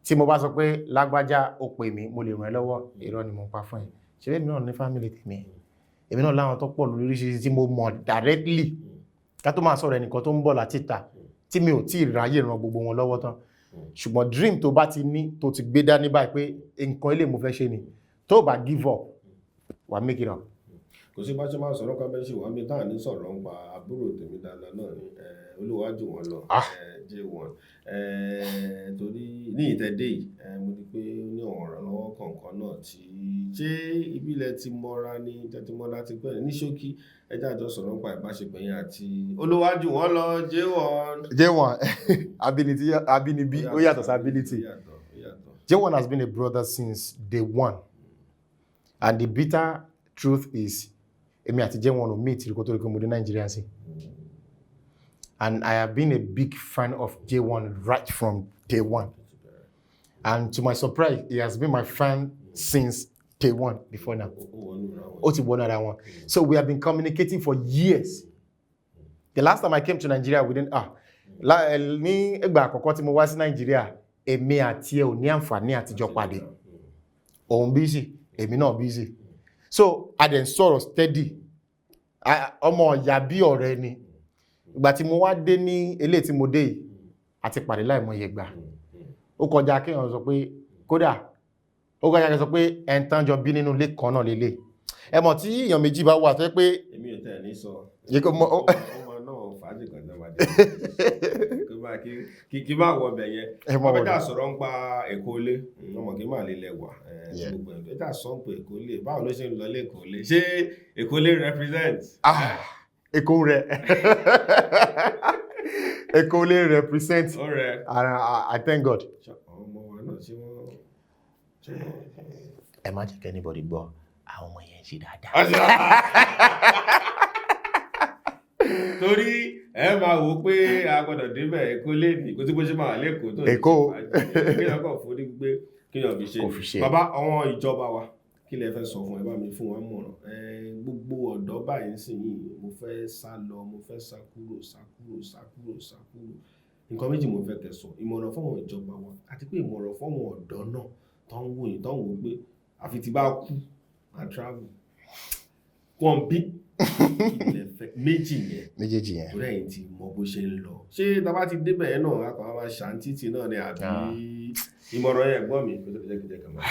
Tí mo bá sọ pé lágbájá ó pè mí mo lè ràn ẹ́ lọ́wọ́ irọ́ ni mo pa fún ẹ. Ṣé èmi náà ní family tèmi? Èmi náà láwọn tó pọ̀ lóríṣiríṣi tí mo mọ̀ directly ká tó máa sọ̀rọ̀ ẹnìkan tó ń bọ̀ láti ta tí mi ò tí ì ráyè ràn gbogbo wọn lọ́wọ́ tán. Ṣùgbọ́n dream tó bá ti ní tó ti gbé dání báyìí pé nǹkan ilé mo fẹ́ ṣe ni tó bá give up wà make it up. Kò sí bá ṣe máa sọ̀rọ̀ ká bẹ́ ṣe wà mí táà ní sọ̀rọ̀ ń pa àbúrò tèmi dáadáa náà ni olúwájú wọn lọ J1 torí ní ìtẹ́dé yìí mo ní pé ní ọ̀rọ̀ lọ́wọ́ kọ̀ọ̀kan náà tí ṣé ìbílẹ̀ ti mọ́ra ní tẹ́tí mọ́ra ti pẹ́ ní ṣókí ẹjá àjọ sọ̀rọ̀ ń pa ìbáṣepọ̀ yẹn àti olúwájú wọn lọ J1 abínibí ó yàtọ̀ sí ability. J1 has been a brother since day one and the bitter truth is èmi àti J1 ò meet kó tó rí pé mo dé Nàìjíríà sí. And I have been a big fan of J1 right from day one. And to my surprise, he has been my fan since day one before now. So we have been communicating for years. The last time I came to Nigeria, we didn't ní ìgbà àkọ́kọ́ tí mo wá sí Nigeria, èmi àti ẹ ò ní àǹfààní àtijọ́ pàdé. Òun busy, èmi náà busy. So I then sọ̀rọ̀ steady. Ọmọ ìyá bí ọ̀rẹ́ ni. Ìgbà tí mo wá dé ní ilé tí mo dé yìí àti pàdé láìmọye ìgbà. Ó kọjá kí wọ́n sọ pé kódà ó kọjá kí wọ́n sọ pé ẹn tán jọ bí nínú ilé kan náà lélẹ̀. Ẹ mọ̀ tí èèyàn méjì bá wà tó yẹ pé èmi ò tẹ̀ ní sọ ọmọ náà fàájì kan náà wà dé kí bá wọ ọbẹ̀ yẹn ọbẹ̀ dà sọ̀rọ̀ ń pa Èkó lé ọmọ kí máa lè lẹ́wà gbogbo ẹ̀ dà sọ ń pa Èkó lé báwo ló ṣe ń lọ lé Èkó lé ṣé Èkó lé represent. Èkó rẹ̀ Èkó lè represent I thank God. Ẹ má jẹ́ kí anybody gbọ́ àwọn ọmọ yẹn ṣe dáadáa. Torí ẹ máa wò pé a gbọ́dọ̀ débẹ̀ Èkó lè ní kó tí bó ṣe máa lẹ́kọ̀ọ́ tó Èkó kéèyàn kọ̀ fún ní gbé kéèyàn fi ṣe. Bàbá àwọn ìjọba wa kí lẹ fẹ́ sọ fún ẹ bá mi fún wa mọ̀ràn gbogbo ọ̀dọ́ báyìí ń sìn yìí mo fẹ́ sá lọ mo fẹ́ sá kúrò nǹkan méjì mo fẹ́ kẹsàn ìmọ̀ràn fọ́wọ́n ìjọba wa àti pé ìmọ̀ràn fọ́wọ́n ọ̀dọ́ náà tó ń wò yìí tó ń wò pé àfi ti bá kú à travel wọ́n bí méjèèjì yẹn torí ẹ̀yin ti mọ bó ṣe ń lọ ṣé tá bá ti débẹ̀ yẹn náà akọ̀ máa ṣàǹtìtì náà ni àbí ìmọ̀ràn yẹn gbọ́ mi kó tó kẹjẹ kàn máa.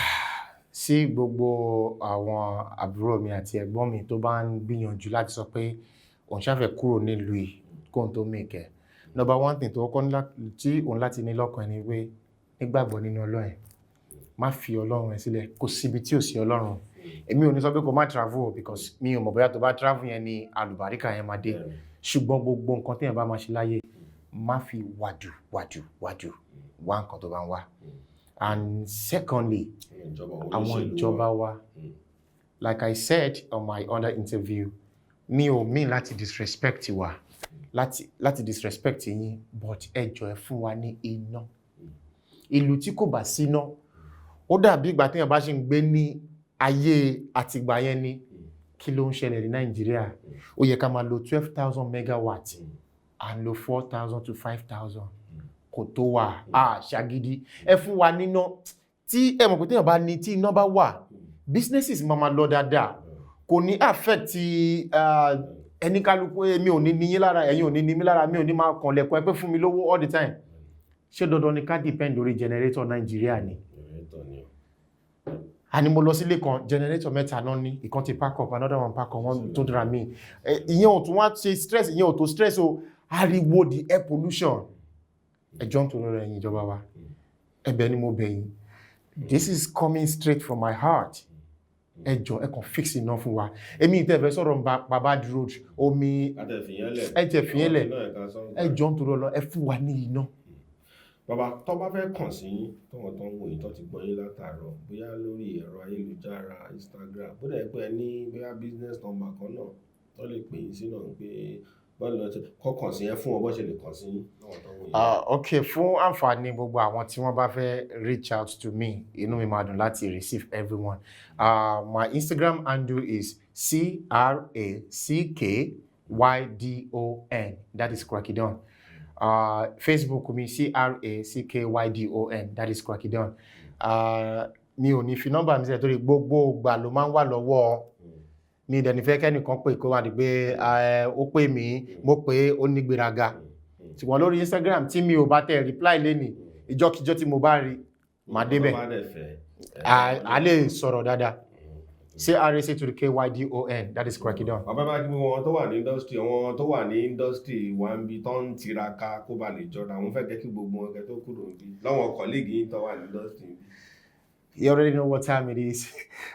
Sí gbogbo àwọn àbúrò mi àti ẹ̀gbọ́n mi tó bá ń gbìyànjú láti sọ pé òun ṣàfẹ́ kúrò nílùú yìí kóhun tó mèkẹ́ number one thing tó kọ́ tí òun láti ní lọ́kàn ẹni pé nígbàgbọ́ nínú Ọlọ́run má fi Ọlọ́run ẹ sílẹ̀ kò síbi tí ò sí Ọlọ́run èmi ò ní sọ pé kò má travel because mi ò mọ̀ bóyá tó bá travel yẹn ni àlùbáríkà yẹn máa dé ṣùgbọ́n gbogbo nǹkan téèyàn bá máa ṣe láyé má fi wàdù wá nǹkan tó bá ń wá. And secondly, àwọn ìjọba wa, like I said on my other interview, mi ò mean láti disrespect wa, láti disrespect yín, but ẹ jọ̀ọ́ ẹ fún wa ní iná. Ìlú tí kò bá síná, ó dàbí ìgbà téèyàn bá ṣe ń gbé ní ayé àtìgbà yẹn ni. Kí ló ń ṣẹlẹ̀ ní Nàìjíríà? Ó yẹ ká máa lo 12,000 megawatts and lo 4,000 to 5,000. Kò tó wà ṣàgídí ẹ fún wa níná tí ẹ mọ̀ pé téèyàn bá ní tí iná bá wà businesses máa lọ dáadáa kò ní affect ẹni kálukú mi ò ní níyín lára ẹ̀yin ò ní ní mí lára mi ò ní máa kàn lẹ́kọ̀ọ́ ẹ pé fún mi lówó all the time ṣé dandan ni ká depend lórí generator Nàìjíríà ni àní mo lọ sílé kan generator mẹ́ta náà ní ìkan ti pack up another one pack up one tó dra mí ìyẹn ò tún wá ṣe stress ìyẹn ò tó stress o ariwo the air pollution ẹjọ́ tó lọ́rọ̀ ẹ̀yin ìjọba wa ẹ̀bẹ̀ ni mo bẹ̀ yín this is coming straight from my heart ẹjọ́ ẹ kàn fix iná fún wa èmi ìtẹ̀fẹ́ sọ̀rọ̀ bàbá road omi ẹ̀jẹ̀fìyẹ́lẹ̀ ẹjọ́ tó lọ́rọ̀ ẹ fún wa ní iná. Bàbá tó bá fẹ́ kàn sí tọ́wọ́n tó ń wò yìí tó ti gbọ́ yín látàárọ̀ bóyá lórí ẹ̀rọ ayélujára Instagram bó dẹ̀ pé ní bóyá business number kan náà tó lè pè yín sí náà pé bọ́ọ̀lù lọ́tí kọ́ kàn sí ẹ fún wọn bó ṣe lè kàn sí tọ́wọ́n tó ń wò yìí. Ok fún àǹfààní gbogbo àwọn tí wọ́n bá fẹ́ reach out to me inú mi máa dùn láti receive everyone. My Instagram handle is CRACKYDON that is CRACKYDON. Facebook mi CRACKYDON that is CRACKYDON. Mi ò ní fi nọ́mbà mi sílẹ̀ torí gbogbo ìgbà ló máa ń wà lọ́wọ́ mi ìdẹ̀ni fẹ́ kẹ́nìkan pé kó wà ní pé ó pè mí mo pé ó ní gbéraga ṣùgbọ́n lórí Instagram tí mi ò bá tẹ̀ reply lẹ́nì ìjọ́kíjọ́ tí mo bá rí màá débẹ̀ a lè sọ̀rọ̀ dáadáa CRACKYDON that is CRACKYDON. Bàbá bá gbé wọn tó wà ní industry wọn tó wà ní industry wà ń bi tó ń tiraka kó ba lè jọra àwọn fẹ́ jẹ́ kí gbogbo wọn kẹ́ tó kúrò níbi láwọn colleague yìí tó wà ní industry. You already know what time it is.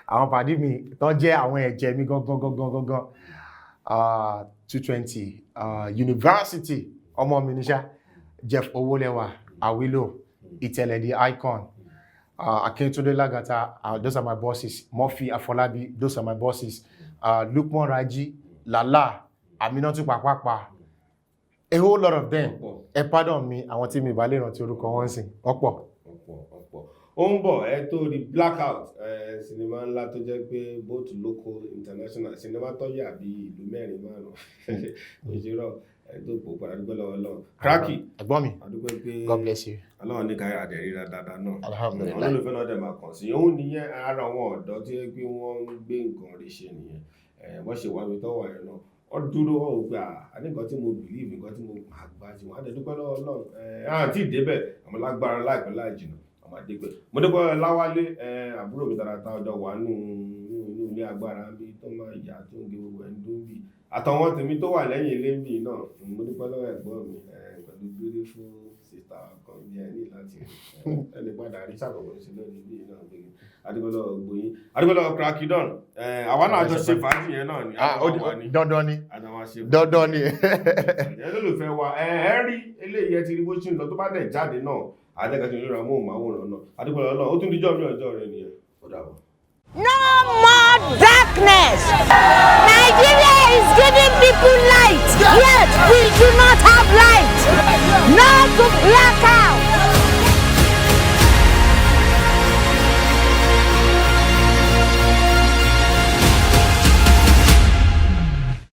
Àwọn pàdé mi tó jẹ́ àwọn ẹ̀jẹ̀ mi gangan 220 University ọmọ mi níṣà Jeff Owólẹ́wà Awilo Ìtẹ̀lẹ̀ the icon. Akintunde Lagata, those are my bosses. Murphy Afolabi, those are my bosses. Lukman Raji, Lala, Aminatu Papapa. A whole lot of them. Pardon me, I want to me balẹ̀ rántí orúkọ wọn sìn. Ọ̀pọ̀. Ó ń bọ̀ tó di Blackout sinimá ńlá tó jẹ́ pé both local international sinimá tó yà bí ìlú mẹ́rin márùn-ún. Òṣèrò tó pò padà dúpẹ́ lọ́wọ́ Ọlọ́run. Cracky. Ẹ̀gbọ́n mi. Àdúpẹ́ pé God bless you. Ọlọ́run ní káyọ̀ àdẹ̀ríra dáadáa náà. Alhamdulillah. Olólùfẹ́ náà dẹ̀ máa kàn sí. Òun nìyẹn ara àwọn ọ̀dọ́ tí ó gbé wọ́n ń gbé nǹkan rẹ̀ ṣe nìyẹn. Wọ́n ṣe wá mi tọ́wọ́ ẹ̀ náà. Wọ́n dúró wọ́n wò pé àní nǹkan tí mo believe nǹkan tí mo àgbà tí wọ́n á dẹ̀ dúpẹ́ lọ́wọ́ Ọlọ́run. Àti ìdébẹ̀ àmọ́ lágbára láìpẹ́ láì jìnnà àmọ́ àdégbẹ̀. Mo dúpẹ́ Láwálé àbúrò mi tààràtà ọjọ́ wà nínú ilé agbára bí tó máa yà tó ń gé gbogbo ẹ̀ ń dún bì. Àtàwọn tèmi tó wà lẹ́yìn ilé mi náà mo dúpẹ́ lọ́wọ́ ẹ̀gbọ́n mi pẹ̀lú beautiful sister kan bí ẹni láti ẹni padà rí sàkókò sí lónìí bí náà gbé adúgbòlò gbóyin adúgbòlò CRACKYDON àwa náà jọ ṣe fàájì yẹn náà ni dandan ni olólùfẹ́ wa rí eléyìí ẹ ti rí bó ṣe ń lọ tó bá dẹ̀ jáde náà àdẹ́gàtì lórí amóhùnmáwòrán náà adúgbòlò náà ó tún díjọ́ mi ọjọ́ rẹ nìyẹn ó dàbọ̀. No more darkness. Nigeria is giving people light, yet we do not have light. No to blackout.